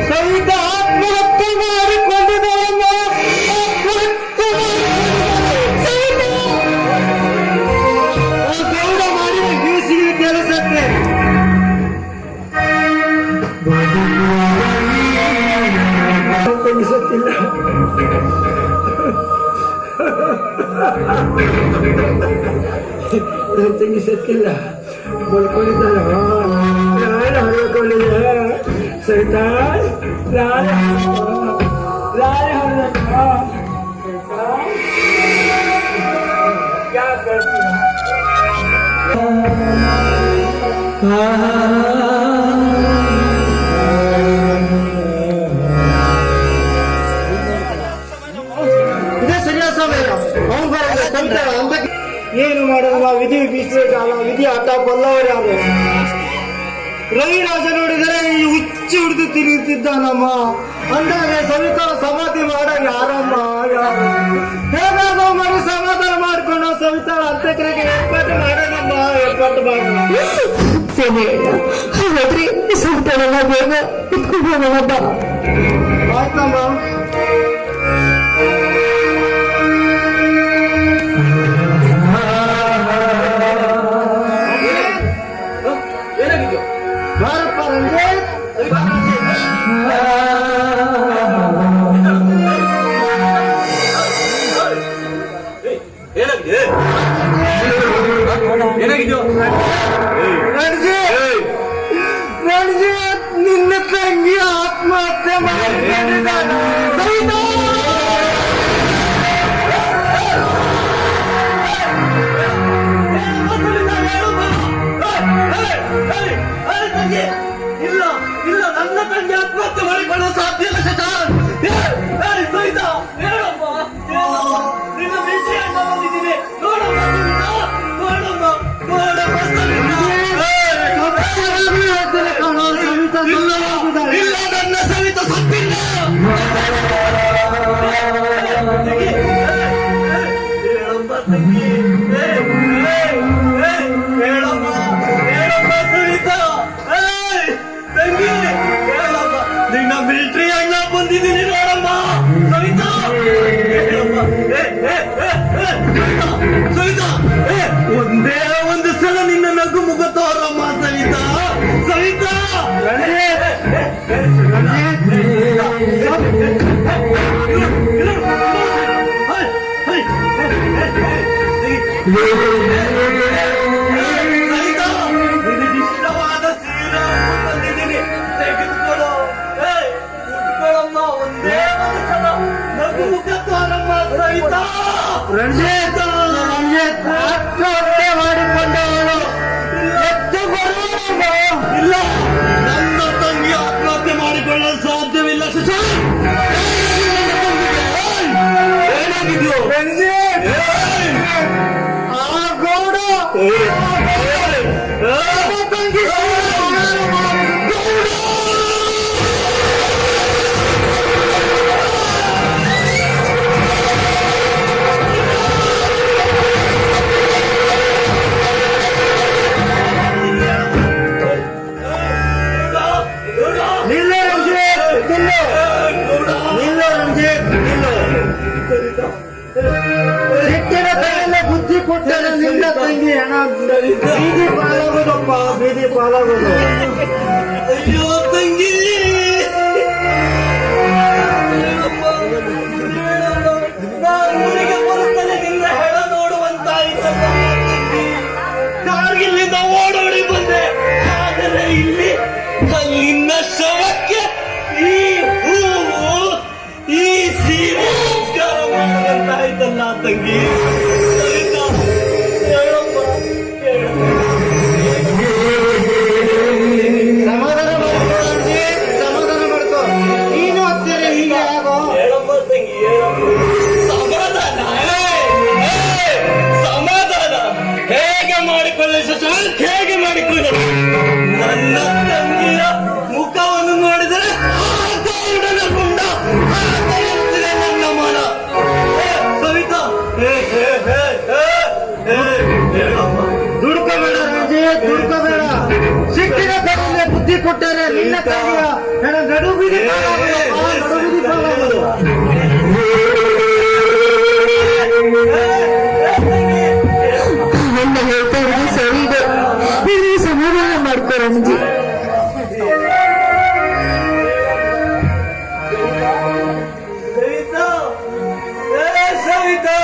ಸವಿತಾ ಆತ್ಮಹತ್ಯೆ ಮಾಡಿಕೊಂಡಿದ್ದಾಳಮ್ಮ. ಗೌಡ ಮಾಡಿದ ಗೀಸಿಗೆ ಕೆಲಸಕ್ಕೆ ತಂಗಿಸುತ್ತಿಲ್ಲ. ತಂಗಿ ಸತ್ತಿಲ್ಲ, ಬಳ್ಕೊಂಡಿದ್ದಾಳ. ನಾನು ಹೊರಕೊಂಡಿದ್ದೆ ಸೈತಾ. ನಾಳೆ ಹೊರದಕ್ಕ ಯಾಕೆ ಹೇಳ್ತೀಯ? ಇದೇ ಸರಿಯಾದ ಸಮಯ. ಅವ್ನು ಬರೋದು ಸವಿತಾ ಅಂದಕ್ಕೆ ಏನು ಮಾಡೋದು? ವಿಧಿ ಬೀಸಬೇಕಲ್ಲ. ವಿಧಿ ಆಟ ಬಲ್ಲವರು ಯಾರು? ರವಿರಾಜ ನೋಡಿದರೆ ಈ ಹುಚ್ಚಿ ಹಿಡಿದು ತಿರುಗುತ್ತಿದ್ದಾನಮ್ಮ. ಅಂದಾಗ ಸವಿತಾ ಸಮಾಧಿ ಮಾಡ ಯಾರಮ್ಮ? ಯಾರು ಹೇಗಾದ ಮಾಡಿ ಸಮಾಧಾನ ಮಾಡ್ಕೊಂಡು ಸವಿತಾ ಅಂತ್ಯಕ್ರಿಯೆಗೆ ಏರ್ಪಾಟು ಮಾಡೋಣಮ್ಮ. ಏರ್ಪಾಟು ಮಾಡೋಣ. ಹಾಗಾದ್ರೆ ಸಂತಾನ ಬೇಗ ಇಟ್ಕೊಂಡು ಹೋಗೋಣ ಬಾ. ಆಯ್ತಮ್ಮ. ಏನಾಗಿದ್ಯೋ? ಬಾರಪ್ಪ ರಂಜಿತ್. ಏನಾಗಿದೆ? ಏನಾಗಿದ್ಯೋ? ರಣಜಿತ್, ನಿನ್ನ ತಂಗಿ ಆತ್ಮಹತ್ಯೆ ಮಾಡಿಕೊಂಡಿದ್ದಾಳೆ. ಸವಿತಾ! ಇಲ್ಲ ಇಲ್ಲ, ನನ್ನ ತಂಗಿ ಆತ್ಮಹತ್ಯೆ ಮಾಡಿಕೊಳ್ಳಲು ಸಾಧ್ಯ ಇಲ್ಲ ಶಶಾಂಕ್. ಸವಿತಾ, ಹೇಳಮ್ಮ, ನಿನ್ನ ಮಿತ್ರ ಅಣ್ಣ ಬಂದಿದ್ದೀನಿ. ನೋಡಮ್ಮ ಸವಿತಾ, ನೋಡಮ್ಮ, ನೋಡಮ್ಮ ಸವಿತಾ. ಇಲ್ಲ ಇಲ್ಲ, ನನ್ನ ಸವಿತಾ ಸತ್ತಿಲ್ಲ. ಹೇಳಮ್ಮ ತಂಗಿ, ಹೇಳಮ್ಮ ಸವಿತಾ. ತಂಗಿ ಹೇಳಮ್ಮ, ನಿನ್ನ ಮಿಲಿಟರಿ ಅಣ್ಣ ಬಂದಿದ್ದೀನಿ ನೋಡಮ್ಮ ಸವಿತಾ. ಹೇಳಮ್ಮ, ಸವಿತಾ, ಒಂದೇ ಒಂದು ಸಲ ನಿನ್ನ ನಗು ಮುಖ ತೋರಮ್ಮ ಸವಿತಾ. ಸವಿತಾ ಇಷ್ಟವಾದ ಸೀರೆ ಬಂದಿದ್ದೀನಿ, ತೆಗೆದುಕೊಳ್ಳೋ. ಉಟ್ಕೊಳ್ಳಮ್ಮ, ಒಂದೇ ಒಂದು ಸಲ ನಗು ಮುಖ ತೋರಮ್ಮ ಸವಿತಾ. ರಂಜಿತ್, ಆತ್ಮಹತ್ಯೆ ಮಾಡಿಕೊಂಡವಳು ಎದ್ದು ಬರುವಳು. ಇಲ್ಲ, ನನ್ನ ತಂಗಿ ಆತ್ಮಹತ್ಯೆ ಮಾಡಿಕೊಳ್ಳಲು ಸಾಧ್ಯವಿಲ್ಲ ಶಶಾಂಕ್. ಏನಾಗಿದ್ಯೋ? ರಂಜಿತ್, ಆ ತಂಗಿ ಹಣ ಬೀದಿ ಪಾಲಾಗೋದಪ್ಪ, ಬೀದಿ ಪಾಲಾಗೋದು. ಅಯ್ಯೋ ತಂಗಿ, ನಾನು ಊರಿಗೆ ಬರುತ್ತಲೇ ನಿನ್ನ ಹೆಣ ನೋಡುವಂತಾಯಿತಲ್ಲ. ಕಾರ್ಗಿಲ್ಲಿಂದ ಓಡೋಡಿ ಬಂದೆ, ಆದರೆ ಇಲ್ಲಿ ನಿನ್ನ ಶವಕ್ಕೆ ಈ ಹೂವು, ಈ ಸೀರೆ ನಮಸ್ಕಾರ ಮಾಡುವಂತಾಯ್ತಲ್ಲ ತಂಗಿ. ಸರಿತಾ? ಹೇಳಮ್ಮ, ಹೇಳಮ್ಮ. ಸಮಾಧಾನ ಮಾಡ್ಕೊ ಅಜ್ಜಿ, ಸಮಾಧಾನ ಮಾಡ್ಕೊ. ನೀನು ಹತ್ತಿರ ಹೀಗೆ ಆಗೋ. ಹೇಳಮ್ಮ ತಂಗಿ, ಹೇಳಮ್ಮ. ಸಮಾಧಾನ, ಸಮಾಧಾನ ಹೇಗೆ ಮಾಡಿಕೊಳ್ಳಿ ಶಶಾಂಕ್, ಹೇಗೆ ಮಾಡಿಕೊಳ್ಳಿ? ನನ್ನ ತಂಗಿಯ ಮುಖವನ್ನು ನೋಡಿದರೆ ಗೌಡನ ಗುಂಡ ಹಾಗೆಯಂತಿದೆ ನನ್ನ ಮನ. ಸವಿತಾ, ಹೇಳಮ್ಮ. ದುಡ್ಕೋಬೇಡ ರಾಜೇ, ದುಡ್ಕೋಬೇಡ. ಸಿಕ್ಕಿದ ಕಡೆಯಲ್ಲೇ ಬುದ್ಧಿ ಕೊಟ್ಟಾರೆ. ನಿನ್ನ ತಂಗಿಯ ಹೆಣ ನಡು ಬೀದಿ ಪಾಲಾಗೋದಪ್ಪ, ನಡು ಬೀದಿ ಪಾಲಾಗೋದು. ಅವೆಲ್ಲ ಹೇಳ್ತಾ ಇರೋದು ಸರಿ ಇದೆ. ನೀವು ಸಮಾಧಾನ ಮಾಡ್ಕೋ ರಂಜಿ. ಸವಿತಾ, ಸವಿತಾ.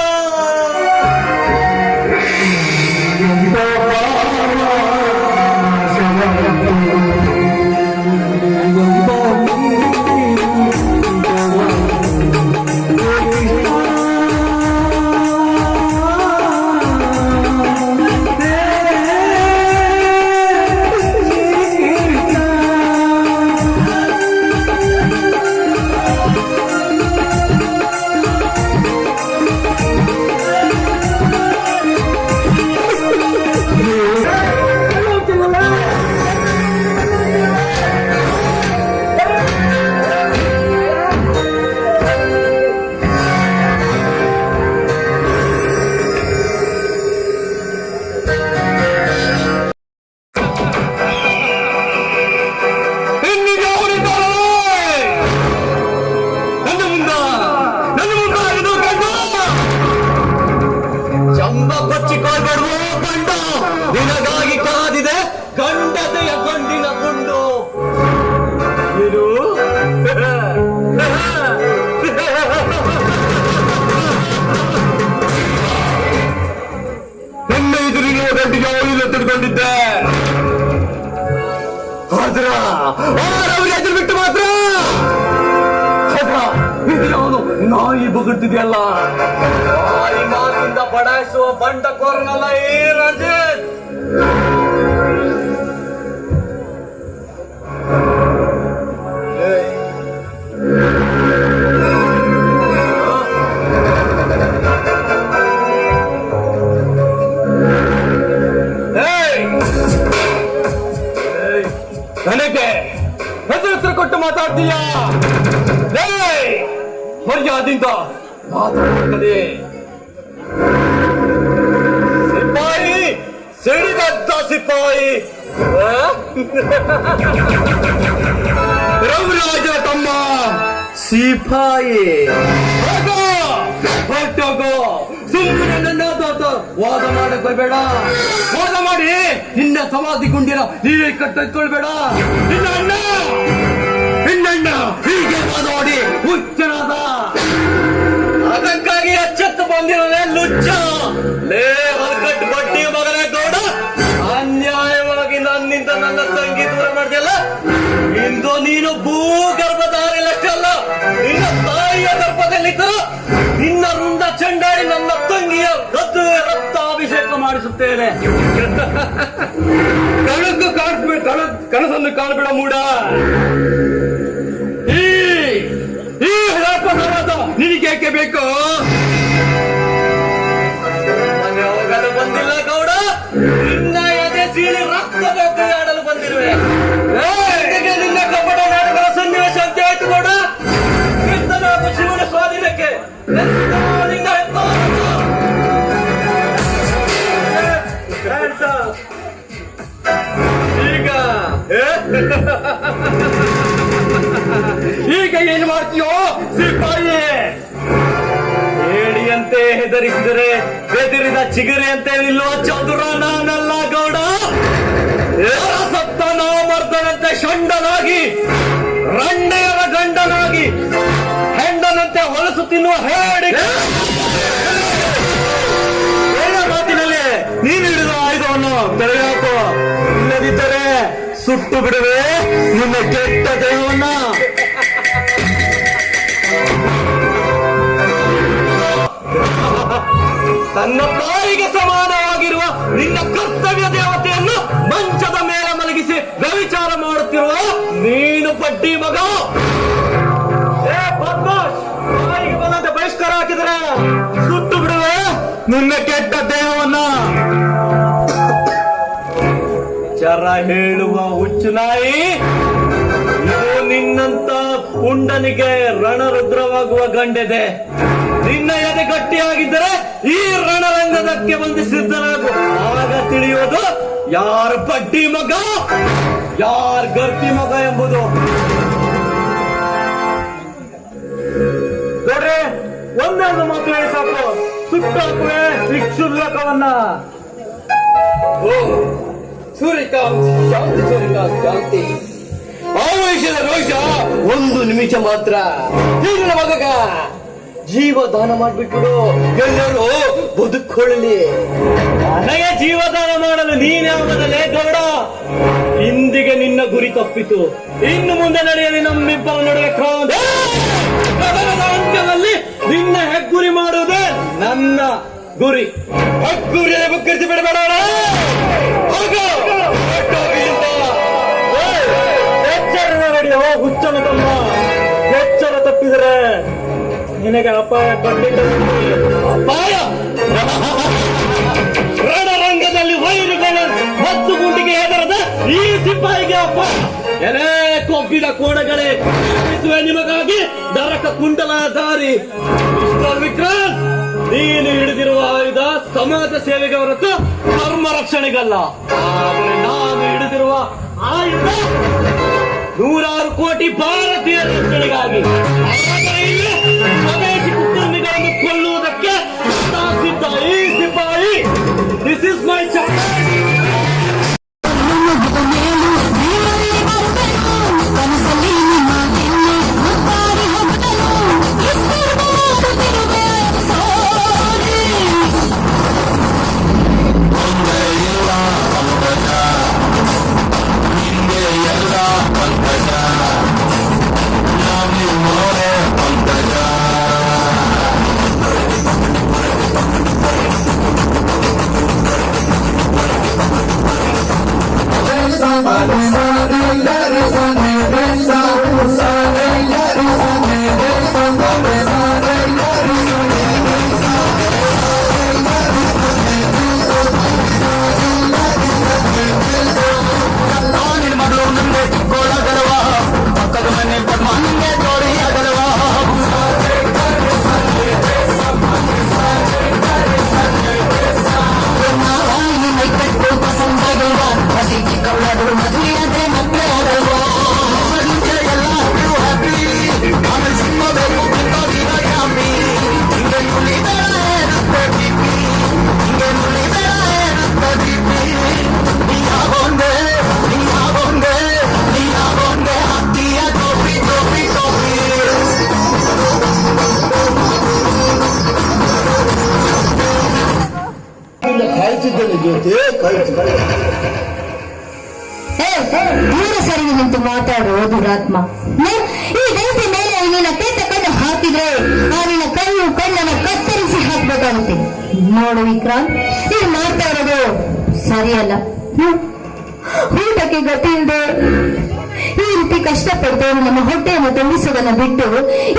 ಚಂಬ ಕೊಚ್ಚಿಕೊಳ್ಬೇಡುವ ಗಂಡ, ನಿನಗಾಗಿ ಕಾದಿದೆ ಗಂಡತೆಯ ಗಂಡಿನ ಗುಂಡು. ಇದು ನನ್ನ ಎದುರಿನ ಗಂಟಿಗೆ ಅವಳಿಲ್ಲ ತಿಳ್ಕೊಂಡಿದ್ದೆ, ಆದ್ರ ಅವ್ರಿಗೆ ಎದುರು ಬಿಟ್ಟು ಮಾತ್ರ ಅವನು ನಾಯಿ ಬಗಡ್ತಿದೆಯಲ್ಲ, ನಾಯಿ ಮಾತಿಂದ ಬಡಾಯಿಸುವ ಬಂಡಕೋರನಲ್ಲ ಈ ರಂಜಿತ್. ನನಗೆ ಹೆಸರು ಕೊಟ್ಟು ಮಾತಾಡ್ತೀಯ? ಮರ್ಯಾದಿಂದ ಮಾತಾಡ್ತದೆ. ಸಿಪಾಯಿ, ಸಿಡಿದದ್ದ ಸಿಪಾಯಿ. ರವಿರಾಜ ತಮ್ಮ ಸಿಪಾಯಿ ಹೊರಟೋಗೋ. ಸುಮ್ಮನೆ ನನ್ನ ವಾದ ಮಾಡಕ್ ಬರ್ಬೇಡ. ವಾದ ಮಾಡಿ ನಿನ್ನ ಸಮಾಧಿ ಗುಂಡಿನ ನೀವೇ ಕಟ್ಟಿಕೊಳ್ಬೇಡ. ನಿನ್ನ ಹೀಗೆ ವಾದ ಮಾಡಿ ಹುಚ್ಚನಾದ. ಅದಕ್ಕಾಗಿ ಎಚ್ಚೆತ್ತು ಬಂದಿರೋದೇ ಲುಚ್ಚ. ಲೇ ಹಲ್ಕಟ್ಟು ಬಡ್ಡಿ ಮಗನೇ ಗೌಡ, ಅನ್ಯಾಯವಾಗಿ ನನ್ನಿಂದ ನನ್ನ ತಂಗಿ ದೂರ ಮಾಡಿದೆಯಲ್ಲ. ಇಂದು ನೀನು ಭೂಗರ್ಭಧಾರಿಲಷ್ಟಲ್ಲ, ನಿನ್ನ ತಾಯಿಯ ಗರ್ಭದಲ್ಲಿದ್ದರೂ ನಿನ್ನ ರುಂಡ ಚಂಡಾಡಿ ನನ್ನ ತಂಗಿಯ ಗದ್ದುವೆ ರಕ್ತಾಭಿಷೇಕ ಮಾಡಿಸುತ್ತೇನೆ. ಕಣಕ್ಕೆ ಕಾಣಿಸ್ಬೇಡ, ಕನಸನ್ನು ಕಾಣಬೇಡ ಮೂಡ. ಈ ಹರಾಪರಾಧ ನಿನಗೇಕೆ ಬೇಕು? ಮನೆ ಹೋಗಲು ಬಂದಿಲ್ಲ ಗೌಡ, ನಿನ್ನ ಎದೆ ಸೀಳಿ ರಕ್ತದ ಆಡಲು ಬಂದಿರುವೆ. ನಿನ್ನ ಕಪಟ ನಾಟಕದ ಸನ್ನಿವೇಶ ಅಂತ ಆಯ್ತು ಗೌಡ. ಕೀರ್ತನಾದ ಶಿವನ ಸ್ವಾಧೀನಕ್ಕೆ ನಿನ್ನ ಈಗ ಏನು ಮಾಡ್ತೀಯೋ ಸಿಪಾಯಿ? ಹೇಡಿಯಂತೆ ಹೆದರಿಸಿದರೆ ಬೆಳೆದಿರಿದ ಚಿಗರಿ ಅಂತ ನಿಲ್ಲುವ ಚತುರ ನಾನಲ್ಲ ಗೌಡ. ಸತ್ತ ನಾಮರ್ದನಂತೆ ಷಂಡನಾಗಿ, ರಂಡೆಯರ ಗಂಡನಾಗಿ, ಹೆಂಡನಂತೆ ಹೊಲಸು ತಿನ್ನುವ ಹೇಳಿ ಮಾತಿನಲ್ಲಿ ನೀನು ಹಿಡಿದ ಆಯುಧವನ್ನು ತೆರೆಯಾಕೋ, ಇಲ್ಲದಿದ್ದರೆ ಸುಟ್ಟು ಬಿಡುವೆ ನಿನ್ನ ಕೆಟ್ಟ ದೇಹವನ್ನ. ತನ್ನ ತಾಯಿಗೆ ಸಮಾನವಾಗಿರುವ ನಿನ್ನ ಕರ್ತವ್ಯ ದೇವತೆಯನ್ನು ಮಂಚದ ಮೇಲೆ ಮಲಗಿಸಿ ವ್ಯವಿಚಾರ ಮಾಡುತ್ತಿರುವ ನೀನು ಬಡ್ಡಿ ಮಗ. ಏ ಬದ್ಮಾಶ್, ತಾಯಿಗೆ ಬಂದಂತೆ ಬಹಿಷ್ಕಾರ ಹಾಕಿದರೆ ಸುಟ್ಟು ಬಿಡುವೆ ನಿನ್ನ ಕೆಟ್ಟ ದೇಹವನ್ನ. ಚರ ಹೇಳುವ ಹುಚ್ಚು ನಾಯಿ, ಇದು ನಿನ್ನಂತ ಪುಂಡನಿಗೆ ರಣರುದ್ರವಾಗುವ ಗಂಡೆದೆ. ನಿನ್ನ ಎದೆ ಗಟ್ಟಿಯಾಗಿದ್ದರೆ ಈ ರಣರಂಗದಕ್ಕೆ ಬಂದು ಸಿದ್ಧರಾಗು. ಆಗ ತಿಳಿಯೋದು ಯಾರ ಬಡ್ಡಿ ಮಗ, ಯಾರ ಗರ್ತಿ ಮಗ ಎಂಬುದು. ನೋಡ್ರಿ, ಒಂದೊಂದು ಮಾತು ಹೇಳಿ ಸಾಕು, ಸುಟ್ಟಾಕುವೆ ಕ್ಷುಲ್ಲಕವನ್ನ. ಓ ಸೂರ್ಯಕಾಂತ್, ಶಾಂತಿ ಸೂರ್ಯಕಾಂತ್ ಕಾಂತಿ. ಆವೇಶದ ರೋಷ ಒಂದು ನಿಮಿಷ ಮಾತ್ರ. ಈಗಿನ ಮಗಗ ಜೀವ ದಾನ ಮಾಡ್ಬಿಟ್ಬಿಡು, ಎಲ್ಲರೂ ಬದುಕೊಳ್ಳಲಿ. ನನಗೆ ಜೀವದಾನ ಮಾಡಲು ನೀನ್ಯಾವದಲೇ ಗೌಡ? ಇಂದಿಗೆ ನಿನ್ನ ಗುರಿ ತಪ್ಪಿತು. ಇನ್ನು ಮುಂದೆ ನಡೆಯಲಿ ನಮ್ಮಿಬ್ಬರ ನಡುವೆ ಕ್ರಾಂತಿ. ಕದನದ ಅಂತ್ಯದಲ್ಲಿ ನಿನ್ನ ಹೆಗ್ಗುರಿ ಮಾಡುವುದೇ ನನ್ನ ಗುರಿ. ಹಕ್ಕುರಿಯ ಬಕ್ಕರಿಸಿ ಬಿಡಬೇಡ. ಎಚ್ಚರ ನಡೆಯುವ ಹುಚ್ಚನ ತಮ್ಮ. ಎಚ್ಚರ ತಪ್ಪಿದರೆ ನಿನಗೆ ಅಪಾಯ ಖಂಡಿತ. ಅಪಾಯ ರಣರಂಗದಲ್ಲಿ ವೈರಿಗಳ ಹತ್ತು ಗುಂಡಿಗೆ ಹೆದರದ ಈ ಸಿಪಾಯಿಗೆ ಅಪಾಯ. ಎಲೆ ಕೊಬ್ಬಿದ ಕೋಣಗಳೇ, ತಿಳಿಸುವೆ ನಿಮಗಾಗಿ ನರಕ ಕುಂಡಲ ದಾರಿ. ಮಿಸ್ಟರ್ ವಿಕ್ರಾಂತ್, ನೀನು ಹಿಡಿದಿರುವ ಆಯುಧ ಸಮಾಜ ಸೇವೆಗೆ ಹೊರತು ಧರ್ಮ ರಕ್ಷಣೆಗಲ್ಲ. ಆದರೆ ನಾನು ಹಿಡಿದಿರುವ ಆಯುಧ 100 ಕೋಟಿ ಭಾರತೀಯರ ರಕ್ಷಣೆಗಾಗಿ. ಸ್ವದೇಶಿ ಕುಟುಂಬಿಗಳನ್ನು ಕೊಲ್ಲುವುದಕ್ಕೆ ಸಿದ್ಧ ಈ ಸಿಪಾಯಿ. This is my challenge. ದೂರ ಸರಿ ನಿಂತು ಮಾತಾಡೋ ದುರಾತ್ಮ. ಈ ದೈತ್ಯ ಮೇಲೆ ನಿನ್ನ ಕೆಟ್ಟ ಕಣ್ಣು ಹಾಕಿದ್ರೆ ಆ ನಿನ್ನ ಕಣ್ಣನ್ನು ಕತ್ತರಿಸಿ ಹಾಕ್ಬೇಕಾಗುತ್ತೆ. ನೋಡು ವಿಕ್ರಾಂತ್, ನೀನು ಮಾಡ್ತಾ ಇರೋದು ಸರಿಯಲ್ಲ. ಊಟಕ್ಕೆ ಗತಿ ಇಲ್ಲದೆ ಈ ರೀತಿ ಕಷ್ಟಪಡ್ತೇವೆ. ನಮ್ಮ ಹೊಟ್ಟೆಯನ್ನು ತುಂಬಿಸೋದನ್ನ ಬಿಟ್ಟು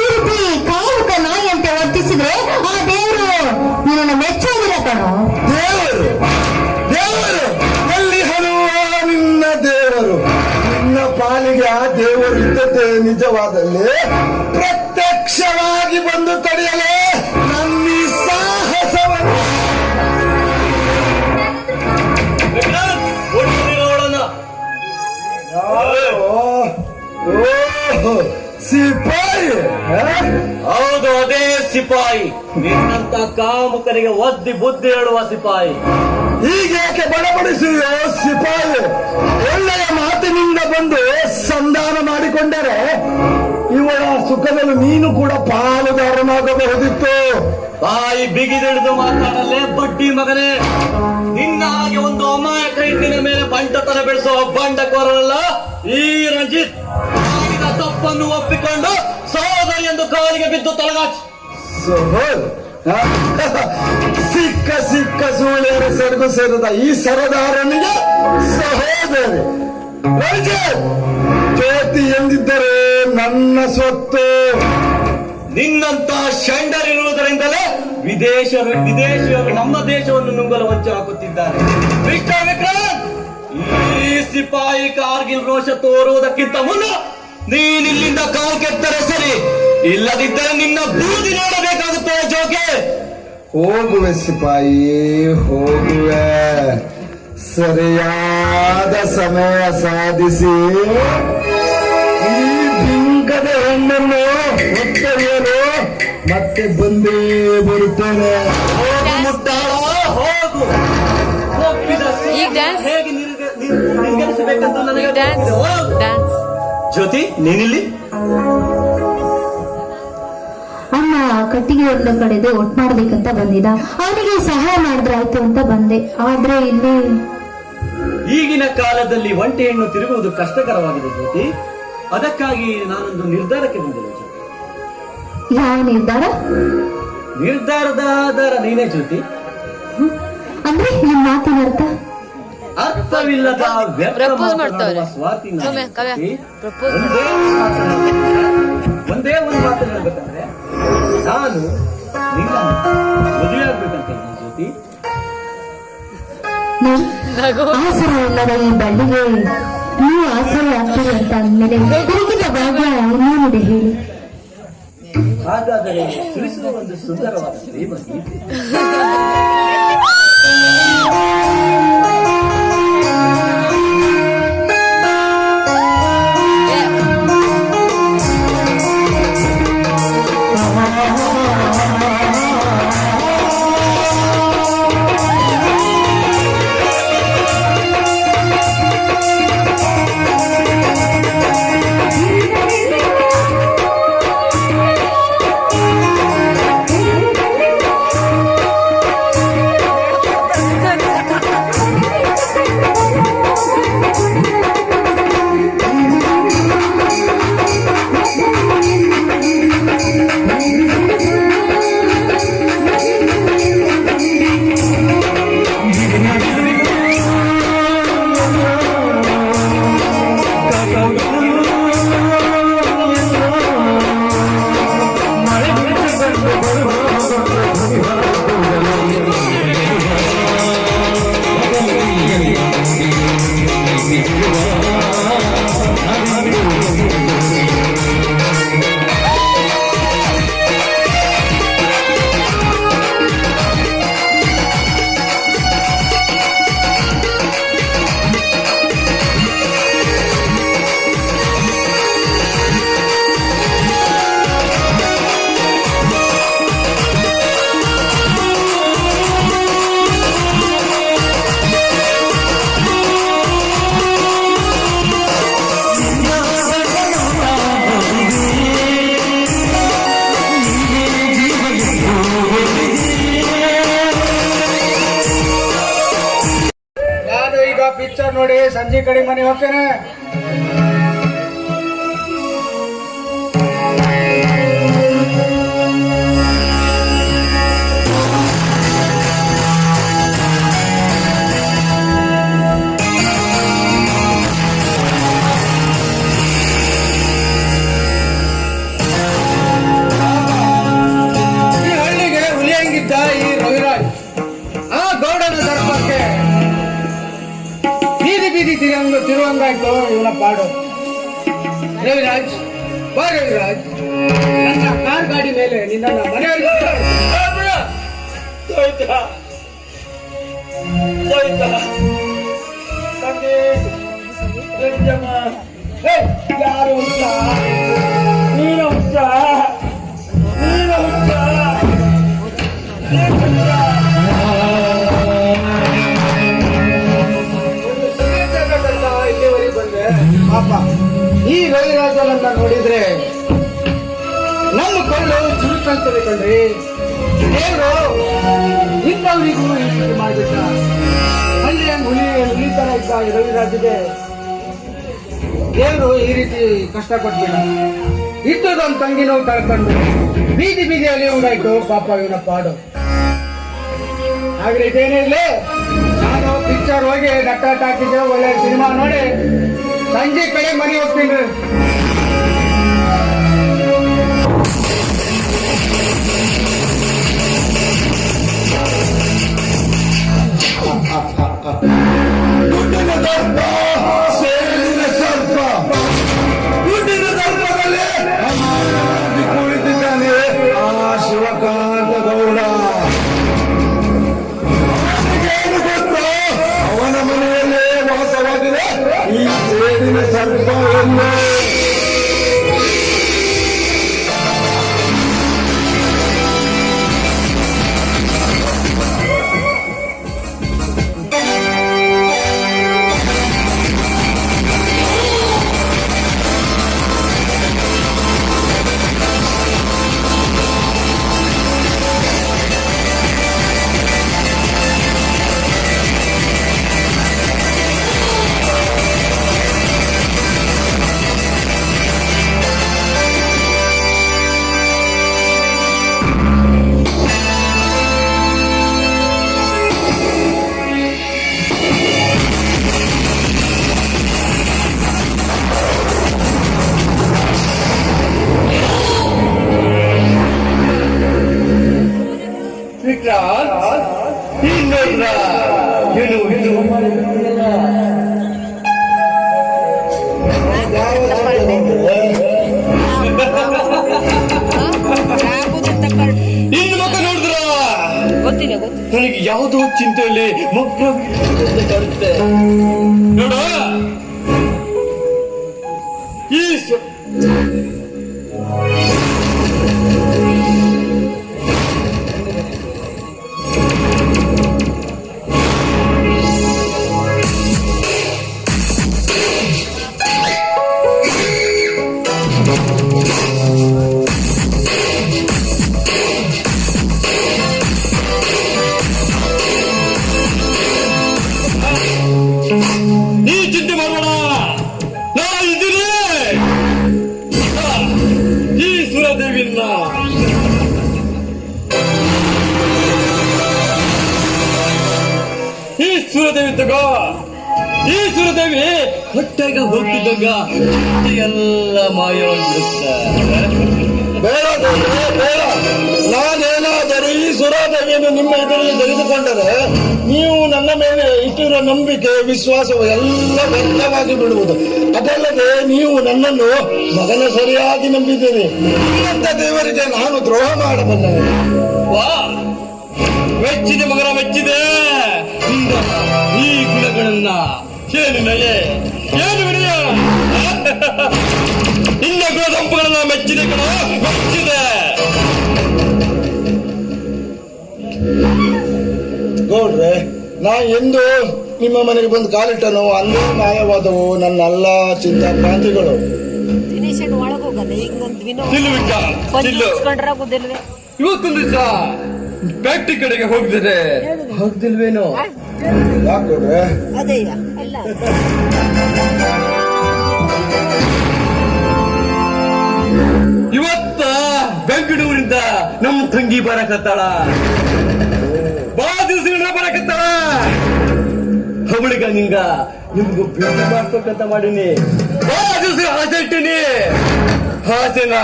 ಈ ರೀತಿ ಕಾಮುಕ ನಾಯಿಯಂತೆ ವರ್ತಿಸಿದ್ರೆ ಆ ದೇವರು ನಿನ್ನನ್ನು ಮೆಚ್ಚೋದಿಲ್ಲ ಕಣೋ. ದೇವರು ಎಲ್ಲಿ ಹನುವ ನಿನ್ನ ದೇವರು. ನಿನ್ನ ಪಾಲಿಗೆ ಆ ದೇವರು ಇದ್ದದ್ದೇ ನಿಜವಾದಲ್ಲಿ ಪ್ರತ್ಯಕ್ಷವಾಗಿ ಬಂದು ತಡೆಯಲೇ ನನ್ನ ಈ ಸಾಹಸವನ್ನು. ಸಿಪಾಯಿ ಹೌದು, ಅದೇ ಸಿಪಾಯಿ. ನಿನ್ನಂತ ಕಾಮುಕರಿಗೆ ಒದ್ದಿ ಬುದ್ಧಿ ಹೇಳುವ ಸಿಪಾಯಿ. ಹೀಗೇಕೆ ಬಡಬಡಿಸುವ ಸಿಪಾಯಿ? ಒಳ್ಳೆಯ ಮಾತಿನಿಂದ ಬಂದು ಸಂಧಾನ ಮಾಡಿಕೊಂಡರೆ ಇವಳ ಸುಖದಲ್ಲಿ ನೀನು ಕೂಡ ಪಾಲುದಾರನಾಗಬಹುದಿತ್ತು. ಬಾಯಿ ಬಿಗಿದಿಡಿದು ಮಾತಾಡಲೇ ಬಡ್ಡಿ ಮಗನೇ. ನಿನ್ನ ಹಾಗೆ ಒಂದು ಅಮಾಯಕ ಹೆಣ್ಣಿನ ಮೇಲೆ ಬಂಟತನ ಬೆಳೆಸುವ ಬಂಡಕೋರರಲ್ಲ ಈ ರಂಜಿತ್. ಮಾಡಿದ ತಪ್ಪನ್ನು ಒಪ್ಪಿಕೊಂಡು ಸಹೋದರಿ ಎಂದು ಕಾಲಿಗೆ ಬಿದ್ದು ತೊಲಗಾಚಿ. ಸಿಕ್ಕ ಸಿಕ್ಕ ಸೂಳೆಯರ ಸೆರಗು ಸೇರಿದ ಈ ಸರದಾರನಿಗೆ ಸಹೋದರಿ ರಂಜಿತ್. ಜ್ಯೋತಿ ಎಂದಿದ್ದರೆ ನನ್ನ ಸ್ವತ್ತು. ನಿನ್ನಂತ ಷಂಡರಿರುವುದರಿಂದಲೇ ವಿದೇಶಿಯರು ನಮ್ಮ ದೇಶವನ್ನು ನುಂಗಲು ಹೊಂಚು ಹಾಕುತ್ತಿದ್ದಾರೆ. ಮಿಸ್ಟರ್ ವಿಕ್ರಾಂತ್, ಈ ಸಿಪಾಯಿ ಕಾರ್ಗಿಲ್ ರೋಷ ತೋರುವುದಕ್ಕಿಂತ ಮುನ್ನ ನೀನಿಲ್ಲಿಂದ ಕಾಲ್ ಕೆತ್ತರೆ ಸರಿ, ಇಲ್ಲದಿದ್ದರೆ ನಿನ್ನ ಬೂದಿ ನೋಡಬೇಕಾಗುತ್ತದೆ ಜೋಕೆ. ಹೋಗುವೆ ಸಿಪಾಯಿ, ಹೋಗುವೆ. ಸರಿಯಾದ ಸಮಯ ಸಾಧಿಸಿ ಈ ಬಿಂಕದ ಹೆಣ್ಣನ್ನು ಹೊತ್ತೊಯ್ಯಲು ಮತ್ತೆ ಬಂದೇ ಬರುತ್ತೇನೆ. ಹೋಗು ಮುಟ್ಟಾಳ, ಹೋಗು. ಒಪ್ಪಿದ ಈಗ ಡ್ಯಾನ್ಸ್. ಹೇಗೆ ನಿರ್ಗಮಿಸಬೇಕಂತ ನನಗೆ ಗೊತ್ತಿದೆ. ಹೋಗು. ಡ್ಯಾನ್ಸ್. ಜ್ಯೋತಿ, ನೀನಿಲ್ಲಿ ಅಮ್ಮ ಕಟ್ಟಿಗೆ ಒಂದು ಕಡೆದು ಒಟ್ಟು ಮಾಡ್ಬೇಕಂತ ಬಂದಿದ್ದ. ಅವನಿಗೆ ಸಹಾಯ ಮಾಡಿದ್ರಾಯ್ತು ಅಂತ ಬಂದೆ. ಆದ್ರೆ ಇಲ್ಲಿ ಈಗಿನ ಕಾಲದಲ್ಲಿ ಒಂಟೆ ಹೆಣ್ಣು ತಿರುಗುವುದು ಕಷ್ಟಕರವಾಗಿದೆ ಜ್ಯೋತಿ. ಅದಕ್ಕಾಗಿ ನಾನೊಂದು ನಿರ್ಧಾರಕ್ಕೆ ಬಂದಿದ್ದೆ ಜ್ಯೋತಿ. ಯಾವ ನಿರ್ಧಾರ? ನಿರ್ಧಾರದ ಆಧಾರ ನೀನೇ ಜ್ಯೋತಿ. ಅಂದ್ರೆ ನಿಮ್ ಮಾತಿನ ಅರ್ಥ? ಅರ್ಥವಿಲ್ಲದ ವ್ಯರ್ಥ ಪ್ರಪೋಸ್ ಮಾತನಾಡುವ ಮಾಡ್ತಾವ್ರೆ. ಸ್ವಾತಿನ ಸೌಮ್ಯ, ಕಾವ್ಯ, ಜ್ಯೋತಿ. ಪ್ರಪೋಸ್ ಒಂದೇ ಒಂದು ಮಾತು ಹೇಳ್ಬೇಕಂದ್ರೆ ನಾನು ನಿನ್ನ ಮದುವೆ ಆಗ್ಬೇಕಂತ ಇದ್ದೀನಿ ಜ್ಯೋತಿ. ಆಸರ ಇಲ್ಲದ ಈ ಬಳ್ಳಿಗೆ ನೀವು ಆಸರೆ ಆಗ್ತೀರಿ ಅಂತ ಅಂದ್ಮೇಲೆ ಇದಕ್ಕಿಂತ ಭಾಗ ಇನ್ನೇನಿದೆ ಹೇಳಿ? ಹಾಗಾದರೆ ತಿಳಿಸುವ ಒಂದು ಸುಂದರವಾದ ಪ್ರೇಮ ಗೀತೆ. ಪಿಕ್ಚರ್ ನೋಡಿ ಸಂಜೆ ಕಡೆ ಮನೆ ಹೋಗ್ತೇನೆ. ಈ ಹಳ್ಳಿಗೆ ಹುಲಿಯಂಗಿದ್ದ ಈ ರವಿರಾಜ್ ಆ ಗೌಡನ ದರ್ಪಕ್ಕೆ ಬೀದಿ ತಿರುವಂಗಾಯ್ತು ಇವನ ಪಾಡು. ರವಿರಾಜ್, ಬಾ ರವಿರಾಜ್, ನನ್ನ ಕಾರ್ ಗಾಡಿ ಮೇಲೆ ನಿನ್ನ ಮನೆಯವರಿಗೆ ಯಾರು ಈ ರವಿರಾಜನನ್ನ ನೋಡಿದ್ರೆ ನಮ್ಮ ಕಳ್ಳು ಚುರುಕಂತದೆ ಕಣ್ರಿ. ದೇವರು ಇಂಥವರಿಗೂ ಈ ರೀತಿ ಮಾಡಿಬಿಟ್ಟ. ಅಲ್ಲಿ ಹುಲಿ ತರ ಇದ್ದ ಈ ರವಿರಾಜಿಗೆ ದೇವರು ಈ ರೀತಿ ಕಷ್ಟ ಕೊಟ್ಬಿಡ. ಇದ್ದದೊಂದು ತಂಗಿ ನೋವು ಕಳ್ಕೊಂಡು ಬೀದಿಯಲ್ಲಿ ಉಂಟಾಯ್ತು ಪಾಪ ಇವನ ಪಾಡು. ಹಾಗೆ ಇದೇನಿರ್ಲಿ, ನಾನು ಪಿಕ್ಚರ್ ಹೋಗಿ ಡಕ್ಟಾಟ್ ಹಾಕಿದ್ದೆ, ಒಳ್ಳೆ ಸಿನಿಮಾ ನೋಡಿ ಸಂಜೆ ಕಡೆ ಮನೆ ಹೋಗ್ತೀನಿ. ದುಡ್ಡಿನ ದರ್ಪ, ಸೇರಿನ ಸರ್ಪ, ದುಡ್ಡಿನ ದರ್ಪದಲ್ಲಿ ಕುಳಿತಿದ್ದಾನೆ ಆ ಶಿವಕಾಂತ ಗೌಡ. ಅವನಿಗೇನು ಗೊತ್ತು, ಅವನ ಮನೆಯಲ್ಲೇ ವಾಸವಾಗಿದೆ ಈ ಸೇರಿನ ಸರ್ಪ ಎಲ್ಲೇ. ಇನ್ನು ಮಕ್ಕ ನೋಡಿದ್ರ ಗೊತ್ತಿಲ್ಲ ನನಗೆ ಯಾವುದೋ ಚಿಂತೆಯಲ್ಲಿ ಮಕ್ಕಳು ಬರುತ್ತೆ ನೋಡ. ಈ ಚಿಂತೆ ಮಾಡೋಣ, ನಾ ಇದ್ದೀನಿ. ಈ ಸುರದೇವಿನ ಈ ಸುರದೇವಿ ತಗೋ. ಈ ಸುರದೇವಿ ಹೊಟ್ಟೆಗೆ ಹೋಗ್ತಿದ್ದಾಗ ಎಲ್ಲ ಮಾಯವಾಗಿರುತ್ತೆ. ಬೇಡ ದೇವ್ರೇ, ಬೇಡ. ನಾನೇನಾದರೂ ಈ ಸುರಾದೇವಿಯನ್ನು ನಿಮ್ಮ ಎದುರಲ್ಲಿ ತೆಗೆದುಕೊಂಡರೆ ನೀವು ನನ್ನ ಮೇಲೆ ಇಟ್ಟಿರುವ ನಂಬಿಕೆ ವಿಶ್ವಾಸವು ಎಲ್ಲ ವ್ಯರ್ಥವಾಗಿ ಬಿಡುವುದು. ಅದಲ್ಲದೆ ನೀವು ನನ್ನನ್ನು ಮಗನ ಸರಿಯಾಗಿ ನಂಬಿದ್ದೀರಿ. ಅಂತ ದೇವರಿಗೆ ನಾನು ದ್ರೋಹ ಮಾಡಬಲ್ಲೆ. ವಾ, ಮೆಚ್ಚಿದೆ ಮಗನ, ಮೆಚ್ಚಿದೆ. ಈ ಗುಣಗಳನ್ನ ಏನು ನಯೆ, ಏನು ವಿನಯ, ನಿನ್ನ ಗುಣದಂಪುಗಳನ್ನ ಮೆಚ್ಚಿದೆ ಕಣ, ಮೆಚ್ಚಿದೆ. ಗೌಡ್ರೆ, ನಾ ಎಂದು ನಿಮ್ಮ ಮನೆಗೆ ಬಂದು ಕಾಲಿಟ್ಟನು ಅಲ್ಲೇ ಮಾಯವಾದವು ನನ್ನ ಎಲ್ಲ ಚಿಂತಾ ಕ್ರಾಂತಿಗಳು. ದಿನೇಶ್ ಒಳಗೆ ಹೋಗದ ಹಿಂಗೊಂದು ನಿಲ್ಲು ಬಿಟ್ಟ, ನಿಲ್ಲು. ಆಗುದಿಲ್ವೇ? ಇವತ್ತೊಂದು ದಿವಸ ಫ್ಯಾಕ್ಟ್ರಿ ಕಡೆಗೆ ಹೋಗಿದ್ರೆ ಹೋಗ್ದಿಲ್ವೇನೋ? ಯಾಕೆ ಗೌಡ್ರೆ? ಅದೇಯ ಅಲ್ಲ ಇವತ್ತ ಬೆಂಗಳೂರಿಂದ ನಮ್ ತಂಗಿ ಬರಕತ್ತಾಳ, ಬಹಳ ದಿವಸಗಳ ಬರಕತ್ತಾಳ. ಅವಳಿಗ ನಿಮ್ಗೂ ಭೇಟಿ ಮಾಡ್ಬೇಕಂತ ಮಾಡೀನಿ. ಬಹಳ ದಿವಸ ಆಸೆ ಇಟ್ಟಿನಿ, ಆಸೆನ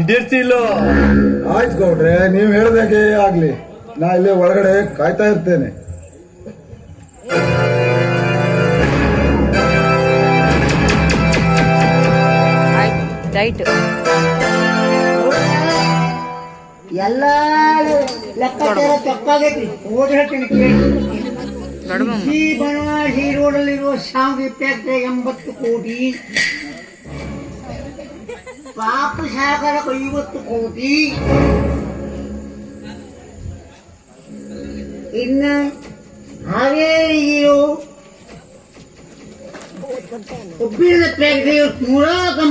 ಈಡೇರ್ಸಿಲ್ಲೋ? ಆಯ್ತು ಗೌಡ್ರೆ, ನೀವು ಹೇಳ್ದಾಗೆ ಆಗ್ಲಿ. ನಾ ಇಲ್ಲೇ ಒಳಗಡೆ ಕಾಯ್ತಾ ಇರ್ತೇನೆ. ರೈಟ್. ಎಲ್ಲ ಲೆಕ್ಕಾಚಾರ ತಪ್ಪಾಗೈತಿ. ಓದಿ ಹೇಳ್ತೀನಿ ಕೇಳಿ. ಈ ಬನವಾಸಿ ರೋಡಲ್ಲಿರುವ ಶಾವಿಗೆ ಫ್ಯಾಕ್ಟರಿ 80 ಕೋಟಿ, ಪಾಪ ಸಾಗರ 50 ಕೋಟಿ, ಇನ್ನ ಹಾವೇರಿಗಿರೋ ಉಪ್ಪಿನದ ಫ್ಯಾಕ್ಟರಿ 190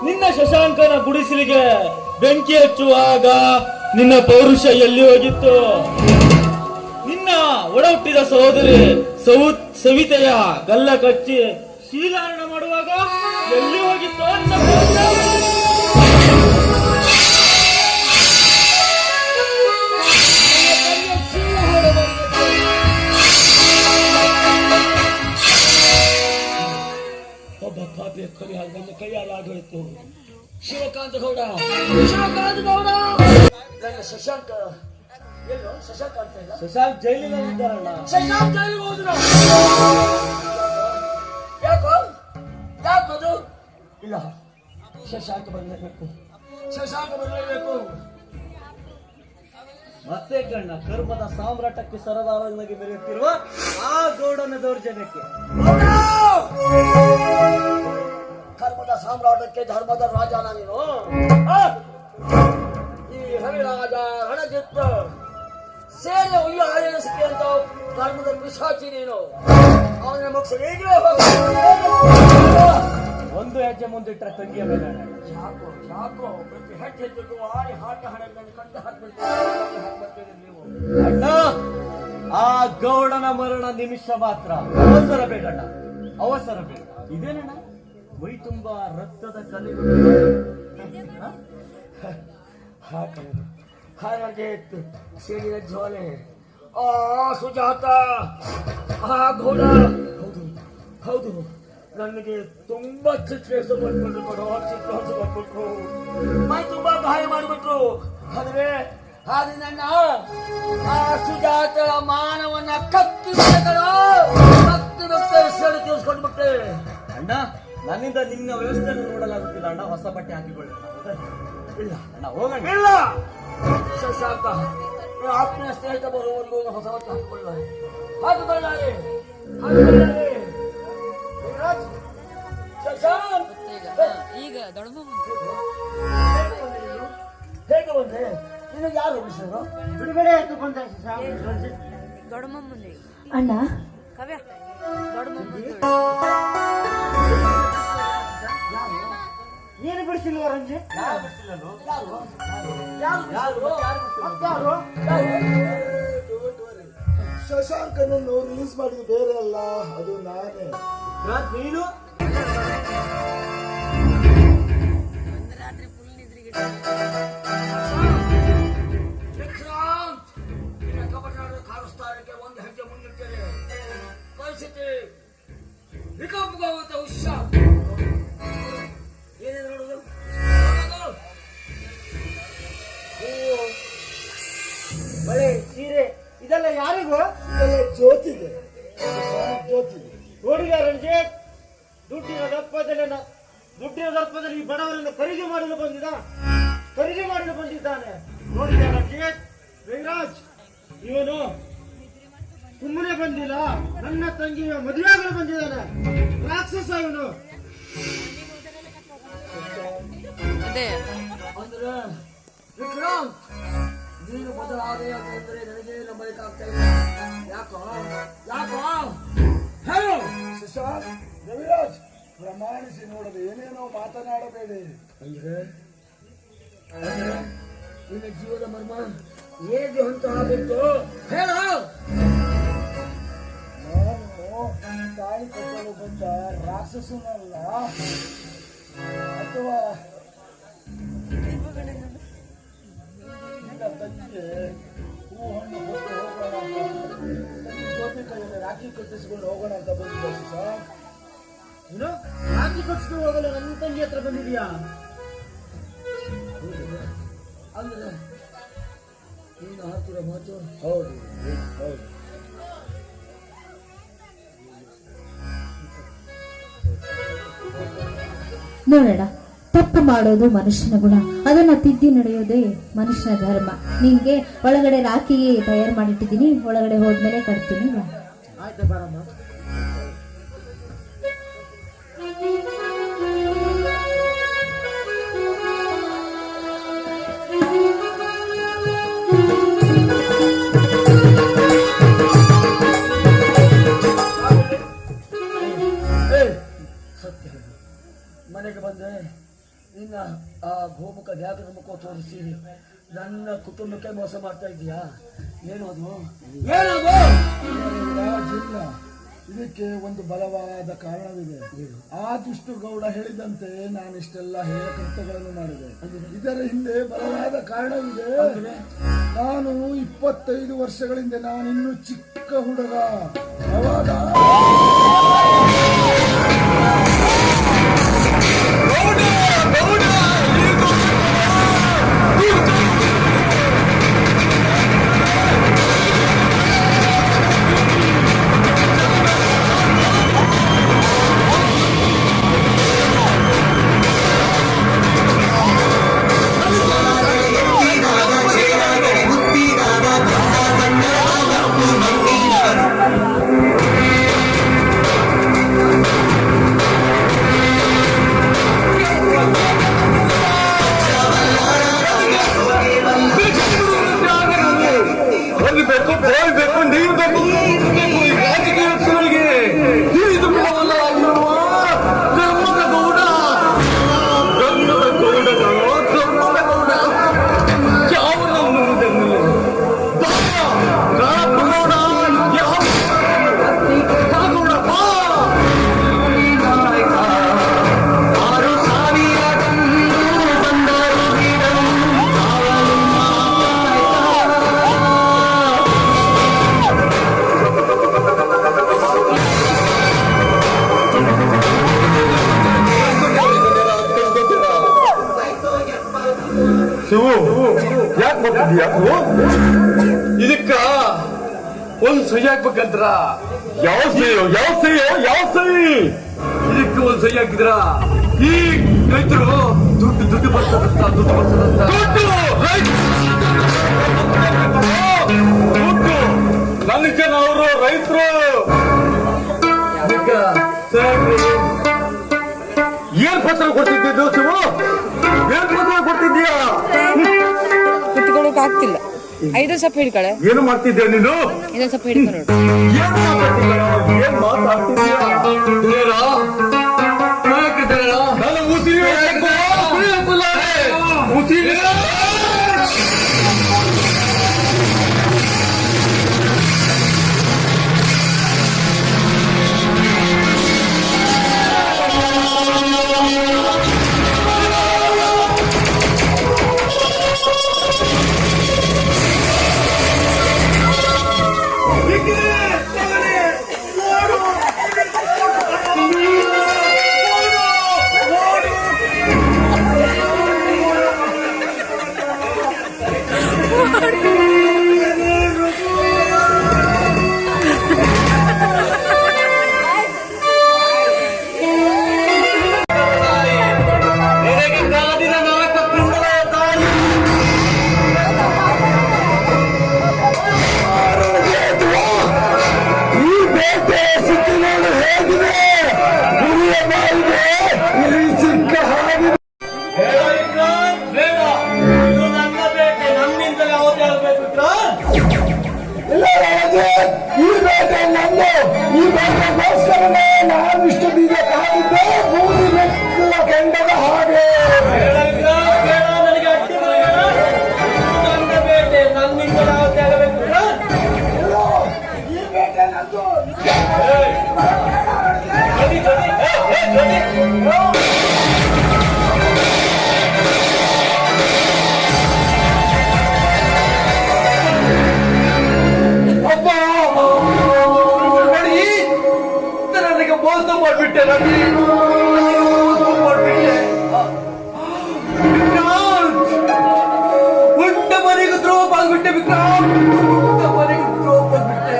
ನಿನ್ನ ಶಶಾಂಕನ ಗುಡಿಸಲಿಗೆ ಬೆಂಕಿ ಹಚ್ಚುವಾಗ ನಿನ್ನ ಪೌರುಷ ಎಲ್ಲಿ ಹೋಗಿತ್ತು? ನಿನ್ನ ಒಡ ಹುಟ್ಟಿದ ಸಹೋದರಿ ಸವಿತೆಯ ಗಲ್ಲ ಕಚ್ಚಿ ಶೀಲಾರಣ ಮಾಡುವಾಗ ಎಲ್ಲಿ ಹೋಗಿತ್ತು ಅಂತ ಒಬ್ಬ ಪಾಪಿಯ ಕೊಲೆ ನನ್ನ ಕೈಯಾಲಾಗೋಯ್ತು. ಶಿವಕಾಂತ ಗೌಡ, ನನ್ನ ಶಶಾಂಕ ಎಲ್ಲೋ? ಶಶಾಂಕ ಅಂತ ಇಲ್ಲ, ಶಶಾಂಕ್ ಜೈಲಿನಲ್ಲಿದ್ದಾರಣ್ಣ. ಶಶಾಂಕ್ ಜೈಲಿಗೆ ಹೋದ್ರು. ಯಾಕದು? ಇಲ್ಲ, ಶಶಾಂಕ ಬರಲೇಬೇಕು, ಶಶಾಂಕ ಬರಲೇಬೇಕು. ಮತ್ತೆ ಕಣ್ಣ ಕರ್ಮದ ಸಾಮ್ರಾಟಕ್ಕೆ ಸರದಾರನಾಗಿ ಬೆರೆಯುತ್ತಿರುವ ಆ ಗೌಡನ ದೌರ್ಜನ್ಯಕ್ಕೆ ಕರ್ಮದ ಸಾಮ್ರಾಟಕ್ಕೆ ಧರ್ಮದ ರಾಜನ ನೀನು. ಈ ಹರಿರಾಜ ಹಣಜಿತ್ತ ಸೇನೆ ಉಯ್ಯ ಹಾಯನಿಸಿಕೆ ಅಂತ ಧರ್ಮದ ಪಿಶಾಚಿ ನೀನು. ಅವನ ಮುಗಿಸಿ ಈಗಲೇ ಒಂದು ಹೆಜ್ಜೆ ಮುಂದಿಟ್ಟರೆ ತಂಗಿಯ ಮೇಲೆ ಯಾಕೋ ಪ್ರತಿ ಹೆಜ್ಜೆಗೂ ಆಡಿ ಹಾಟ ಹಣಗಳನ್ನು ಕಂಡು ಹಾಕ್ಬಿಡ್ತೇನೆ ನೀವು. ಅಣ್ಣ, ಆ ಗೌಡನ ಮರಣ ನಿಮಿಷ ಮಾತ್ರ. ಅವಸರ ಬೇಡಣ್ಣ, ಅವಸರ ಬೇಡ. ಇದೇನಣ್ಣ ಮೈ ತುಂಬಾ ರಕ್ತದ ಕಲೆಗಳು. ಹಾಗೆ ಸೇರಿದ ಜ್ವಾಲೆ. ಆ ಸುಜಾತ, ಆ ಗೌಡ, ಹೌದು ನನಗೆ ತುಂಬಾ ಚಿತ್ರಹಿಂಸ ಬಂದ್ಬಿಟ್ರು, ಮೈ ತುಂಬಾ ಗಾಯ ಮಾಡಿಬಿಟ್ರು. ಆದ್ರೆ ನನ್ನ ಆ ಸುಜಾತಳ ಮಾನವನ್ನ ಕತ್ತಿ ಸೆಳೆ ತೀರಿಸ್ಕೊಂಡ್ಬಿಟ್ಟೆ. ಅಣ್ಣ, ನನ್ನಿಂದ ನಿನ್ನ ವ್ಯವಸ್ಥೆಯನ್ನು ನೋಡಲಾಗುತ್ತಿಲ್ಲ ಅಣ್ಣ. ಹೊಸ ಬಟ್ಟೆ ಹಾಕಿಕೊಳ್ಳಿ. ಇಲ್ಲ ಅಣ್ಣ, ಹೋಗೋಣ. ಇಲ್ಲ ಶಶಾಂಕ, ಆತ್ಮೀಯ ಸ್ನೇಹಿತ ಬರುವವರೆಗೂ ಹೊಸ ಬಟ್ಟೆ ಹಾಕಿಕೊಳ್ಳಾರೆ. ಶಶಾಂಕ್, ಈಗ ದೊಡ್ಡ ಹೇಗೆ ಬಂದೆ? ನಿನ್ನ ಯಾರು ಬಿಡಿಸಿದ್ರು? ಬಿಡುಗಡೆ ಆಯ್ತು ಬಂದ ದೊಡ್ಡ ಮುಂದೆ ಅಣ್ಣ ಕವ್ಯ ದೊಡ್ಡ ಮುಂದೆ ಏನು ಬಿಡಿಸಿಲ್ವ ರಂಜಿ? ಶಶಾಂಕನನ್ನು ರಿಲೀಸ್ ಮಾಡಿದ್ದು ಬೇರೆ ಅಲ್ಲ, ಅದು ನಾನೇ. ನೀನು ವಿಕ್ರಾಂತ್, ನಿನ್ನ ಕಬಡ್ಡಿ ಕಾಲಸ್ಥಾನಕ್ಕೆ ಒಂದು ಹೆಜ್ಜೆ ಮುಂದಿಟ್ಟರೆ ಪರಿಸ್ಥಿತಿ ವಿಕೋಪವಾಗುವಂತ ಹುಷಾರ್. ಏನೇನು ನೋಡುದು? ಬಳೆ, ಸೀರೆ ಇದೆಲ್ಲ ಯಾರಿಗೂ? ಜ್ಯೋತಿಗೆ ನೋಡಿದ ರಂಜಿತ್, ದುಡ್ಡಿನ ದರ್ಪದಲ್ಲಿ ಈ ಬಡವರನ್ನು ಖರೀದಿ ಮಾಡಲು ಬಂದಿದ್ದಾನೆ. ನೋಡಿದ ರಂಜಿತ್, ವೇಗರಾಜ್, ಇವನು ಸುಮ್ಮನೆ ಬಂದಿಲ್ಲ, ನನ್ನ ತಂಗಿಯ ಮದುವೆಯಾಗಲು ಬಂದಿದ್ದಾನೆ. ರಾಕ್ಷಸ ಇವನು. ಅದೇ ಅಂದ್ರೆ ವಿಕ್ರಾಂತ್, ನೀನು ಬದಲಾದೆ ಅಂತಂದ್ರೆ ನನಗೆ ನಂಬಲಿಕ್ಕಾಗ್ತಾ ಇಲ್ಲ. ಯಾಕೋ ಹೇಳು ಶಶಾಂಕ್, ರವಿರಾಜ್, ಪ್ರಮಾಣಿಸಿ ನೋಡದೆ ಏನೇನೋ ಮಾತನಾಡಬೇಡಿ. ಅಂದ್ರೆ ನಿನ್ನ ಜೀವದ ಮರ್ಮ ಹೇಗೆ ಹೊಂತ ಆಗಿತ್ತು ಹೇಳು. ನಾನು ತಾಳಿ ಕಟ್ಟಲು ಬಂದ ರಾಕ್ಷಸನಲ್ಲ, ಅಥವಾ ನಿನ್ನ ತಂಗಿಗೆ ಹೂ ಹಣ್ಣು ಕೊಟ್ಟು ಹೋಗೋಣ ಅಂತ, ತಂಗಿ ಜ್ಯೋತಿ ಕೈಯಲ್ಲಿ ರಾಖಿ ಕಟ್ಟಿಸಿಕೊಂಡು ಹೋಗೋಣ ಅಂತ ಬಂದಿದ್ದ ಶಶಾಂಕ್. ಏನು ರಾಖಿ ಕಟ್ಟಿಸ್ಕೊಂಡು ಹೋಗಲು ನನ್ನ ತಂಗಿ ಹತ್ರ ಬಂದಿದ್ಯಾ? ಅಂದ್ರೆ ನೀನು ಹಾಕಿರೋ ಮಾತು ಹೌದು. ನೋಡೋಣ, ತಪ್ಪು ಮಾಡೋದು ಮನುಷ್ಯನ ಗುಣ, ಅದನ್ನ ತಿದ್ದಿ ನಡೆಯೋದೇ ಮನುಷ್ಯನ ಧರ್ಮ. ನಿನ್ಗೆ ಒಳಗಡೆ ರಾಖಿ ತಯಾರು ಮಾಡಿಟ್ಟಿದ್ದೀನಿ, ಒಳಗಡೆ ಹೋದ್ಮೇಲೆ ಕಟ್ತೀನಿ. ಬಾ. ಆಯ್ತು ಬಾರಮ್ಮ. ಮನೆಗೆ ಬಂದೆ ಆ ಗೋಮುಖ ದ್ಯಾಗದ ಮುಖ ತೋರಿಸಿ ನನ್ನ ಕುಟುಂಬಕ್ಕೆ ಮೋಸ ಮಾಡ್ತಾ ಇದೀಯಾ? ಏನು ಅದು? ಜಿಲ್ಲ ಇದಕ್ಕೆ ಒಂದು ಬಲವಾದ ಕಾರಣವಿದೆ. ಆ ದುಷ್ಟು ಗೌಡ ಹೇಳಿದಂತೆ ನಾನು ಇಷ್ಟೆಲ್ಲ ಹೇಯ ಕೃತ್ಯಗಳನ್ನು ಮಾಡಿದೆ. ಇದರ ಹಿಂದೆ ಬಲವಾದ ಕಾರಣವಿದೆ. ನಾನು 25 ವರ್ಷಗಳಿಂದ ನಾನಿನ್ನು ಚಿಕ್ಕ ಹುಡುಗ. ಅವಾಗ ಯಾಕೆ ಬರ್ತಿದ್ಯಾ? ಇದಕ್ಕ ಒಂದ್ ಸಹಿ ಹಾಕ್ಬೇಕಂದ್ರ ಯಾವ ಸಹಿ ಇದಕ್ಕೆ ಒಂದ್ ಸಹಿ ಹಾಕಿದ್ರ ಈ ರೈತರು ದುಡ್ಡು ಬರ್ತದಂತ ದುಡ್ಡು ನನ್ನ ಜನ ಅವರು ರೈತರು ಏನ್ ಪತ್ರ ಕೊಡ್ತಿದ್ದೆ ಶಿವು? ಏನ್ ಪತ್ರ ಕೊಡ್ತಿದ್ಯಾ? ಕುತ್ಕೊಳ್ಳೋಕೆ ಆಗ್ತಿಲ್ಲ. ಐದು ಸ್ವಲ್ಪ ಹಿಡ್ಕಳೆ. ಏನು ಮಾಡ್ತಿದ್ದೆ ನೀನು? ಇದೊಂದು ಸ್ವಲ್ಪ ಹಿಡ್ಕೊಂಡು ನೋಡು. ಏನ್ ಮಾತಾಡ್ತಿದ್ಯಾ? ನನ್ನ ಮುಸ್ಲಿಂ ಈ ಬೇಟೆ ನಂದು. ಈ ಬೇಟೆಗೋಸ್ಕರನೇ ನಾನು ಇಷ್ಟು ದಿನ ಕಾದಿದ್ದೆ. ಭೂಮಿ ಮೆಟ್ಟಿಲ ಕೆಂಡದ ಹಾಗೆ. ಈ ಬೇಟೆ ನಂದು. ಮೋಸ ಮಾಡ್ಬಿಟ್ಟೆ ಉಂಟ ಮನೆಗೆ ದ್ರೋಹ ಆಗ್ಬಿಟ್ಟೆ ವಿಕ್ರಾಂತ್. ಉಂಟ ಮನೆಗೆ ದ್ರೋಹ ಆಗ್ಬಿಟ್ಟೆ.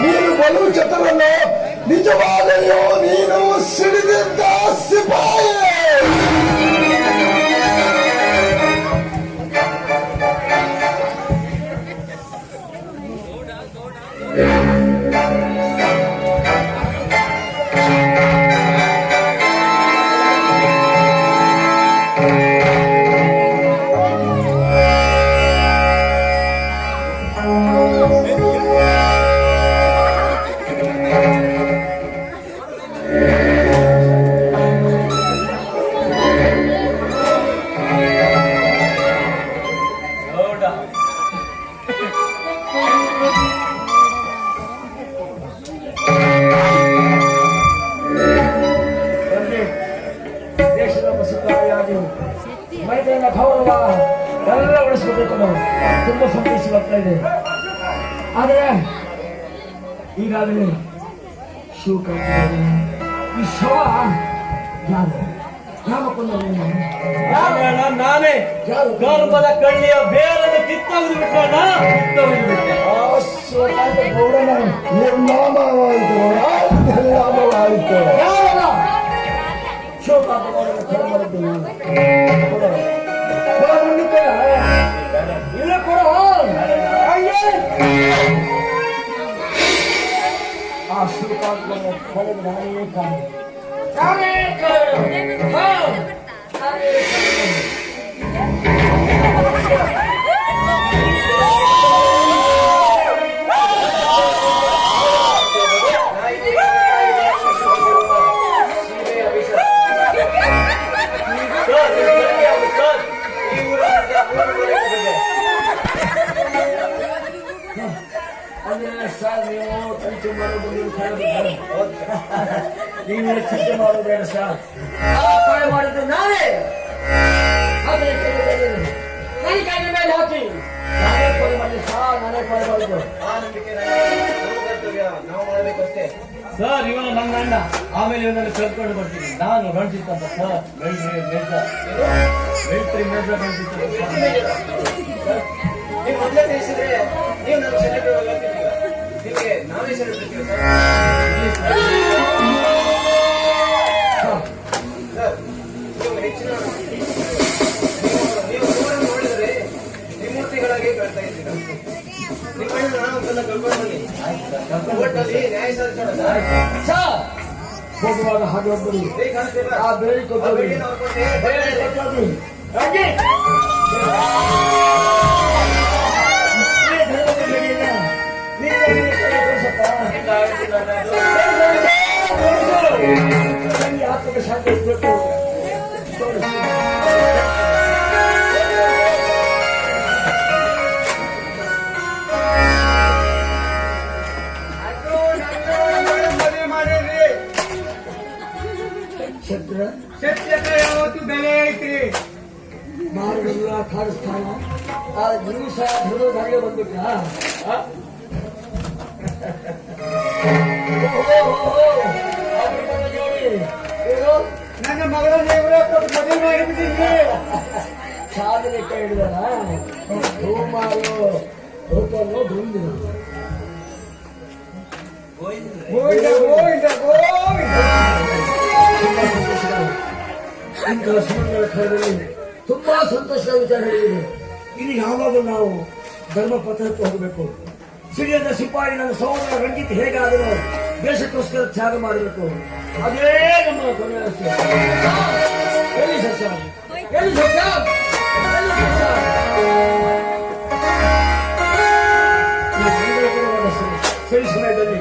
ನೀನು ಬಲು ಚತುರಲ್ಲ. ನಿಜವಾಗಲೂ ನೀನು ಸಿಡಿದಿದ್ದ ಸಿಪಾಯಿ. ದೇಶದ ಸುಖವಾಗಿ ಮೈದಾನ ಗೌರವ ಎಲ್ಲ ಉಳಿಸ್ಕೋಬೇಕು ನಾವು. ತುಂಬಾ ಸಂತೋಷವಾಗ್ತಾ ಇದೆ. ಆದರೆ ಈಗಾಗಲೇ ಶೋಕ ಈ ಶವ ಯಾರು ನಾನೇ ಗರ್ಭದ ಕಳ್ಳಿಯ ಬೇರನ್ನು ಕಿತ್ತೊಗೆದು ಬಿಟ್ಟೋಣ. ನಿರ್ನಾಮವಾಯಿತು. ಶೋಕ ಇಲ್ಲ ಕೊಡ ಆ ಶೋಕಾತ್ಮಕ ಫಲದ ನಾನೇ ಕಾಣೆ. ನೀವು ತಂಚೆ ಮಾಡೋದು ನೀವು ಚಿಂತೆ ಮಾಡೋಬೇಡ ಸರ್. ಕೊಲೆ ಮಾಡಿದ್ದು ನಾನೇ. ನನ್ನ ಕೈ ಮೇಲೆ ಹಾಕಿ ನಾನೇ ಕೊಲೆ ಮಾಡಿ ಸರ್. ನಾನೇ ಕೊಲೆ ಮಾಡಿದ್ದು. ಸರ್ ಇವನು ನನ್ನ ಅಣ್ಣ. ಆಮೇಲೆ ಇವನನ್ನು ಕರ್ಕೊಂಡು ಬರ್ತೀನಿ. ನಾನು ರಣಜಿತ್ ಅಂತ ಸರ್. ಮಿಲಿಟರಿ ಮೇಜರ್ ರಣಜಿತ್ ಅಂತ. ನೀವು ಮೊದಲೇ ತಿಳಿಸಿದ್ರೆ ನೀವು ನನ್ನ ಸೆಲೆಕ್ಟ್ ನಿಮಗೆ ನಾವೇ ಸೆಲೆಕ್ಟ್ ಹೆಚ್ಚಿನ ನೀವು ನೋಡಿದರೆ ನಿಮ್ಮೂರ್ತಿಗಳಾಗಿ ಕಳ್ತಾ ಇದ್ದೀರ. ನಿಮ್ಮ ನಾವು ಕರ್ಕೊಂಡು ಬನ್ನಿ. ಒಟ್ಟಲ್ಲಿ ನ್ಯಾಯ ಸಾಧಿಸೋಣ. ಹೋಗುವಾಗ ಹಾಗೆ ಒಬ್ಬರು ಆ ಬೆಳ್ಳಿ ಕೊಟ್ಟು ಶಾಂತಿ ಕೊಟ್ಟು ಸತ್ಯಕ್ಕೆ ಯಾವತ್ತು ಬೆಲೆ ಐತ್ರಿ. ಮಾರುಗಲ್ಲ ಖಾರಸ್ಥಾನ ಆ ನೀವು ಸಹ ಧರ್ಮದಾರಿಗೆ ಬಂದ್ಬಿಟ್ಟ. ನನ್ನ ಮಗಳ ದೇವರ ಕೊಟ್ಟು ಮದುವೆ ಮಾಡಿಬಿಟ್ಟಿದ್ರಿ. ಸಾಧನೆ ಕೈ ಹಿಡಿದಾರ ಧೂಮಾರು ರೂಪನ್ನು ಧೂಮಿನ ಗೋವಿಂದ ಗೋವಿಂದ ಗೋವಿಂದ. ಇಂತಹ ಸುಮಂಗಳ ಕಾಲದಲ್ಲಿ ತುಂಬಾ ಸಂತೋಷದ ವಿಚಾರ ಹೇಳಿದೆ. ಇದು ಯಾವಾಗಲೂ ನಾವು ಧರ್ಮ ಪಥಕ್ಕೆ ಹೋಗಬೇಕು. ಸಿರಿಯದ ಸಿಪಾಯಿ ನನ್ನ ಸಹೋದರ ರಂಜಿತ್ ಹೇಗಾದರೂ ದೇಶಕ್ಕೋಸ್ಕರ ತ್ಯಾಗ ಮಾಡಬೇಕು. ಅದೇ ನಮ್ಮ ಕೊನೆಯ ಆಸೆ. ಎಲ್ಲಿ ಸಸ್ಯ ಎಲ್ಲಿ ಸಸ್ಯ ಎಲ್ಲಿ ಸಸ್ಯ? ಸರಿ ಸಮಯದಲ್ಲಿ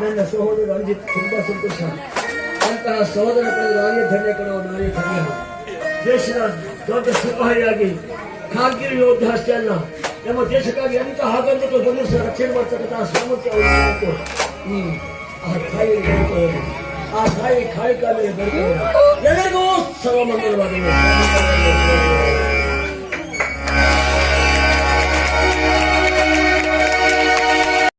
ನನ್ನ ಸಹೋದರ ರಂಜಿತ್ ತುಂಬಾ ಸಂತೋಷ. ಅಂತಹ ಸಹೋದರ ಪಡೆದ ನಾನೇ ಧನ್ಯ ಕಣೋ, ನಾನೇ ಧನ್ಯ. ದೇಶದ ದೊಡ್ಡ ಸಿಪಾಯಿಯಾಗಿ ಕಾರ್ಗಿಲ್ ಯೋಧ ಅಷ್ಟೇ ಅಲ್ಲ, ನಮ್ಮ ದೇಶಕ್ಕಾಗಿ ಎಂತ ಹಾಗಂತೂ ಬಂದು ರಕ್ಷಣೆ ಮಾಡ್ತಕ್ಕಂತಹ ಸಾಮರ್ಥ್ಯ ಅವರಿಗೆ ಆ ತಾಯಿ ಬರುತ್ತದೆ. ಆ ತಾಯಿ ಕಾಯಿ ಕಾಲಿಗೆ ಬರುತ್ತದೆ. ಎಲ್ಲರಿಗೂ ಸರ್ವಮಂಗಲವಾಗಿದೆ.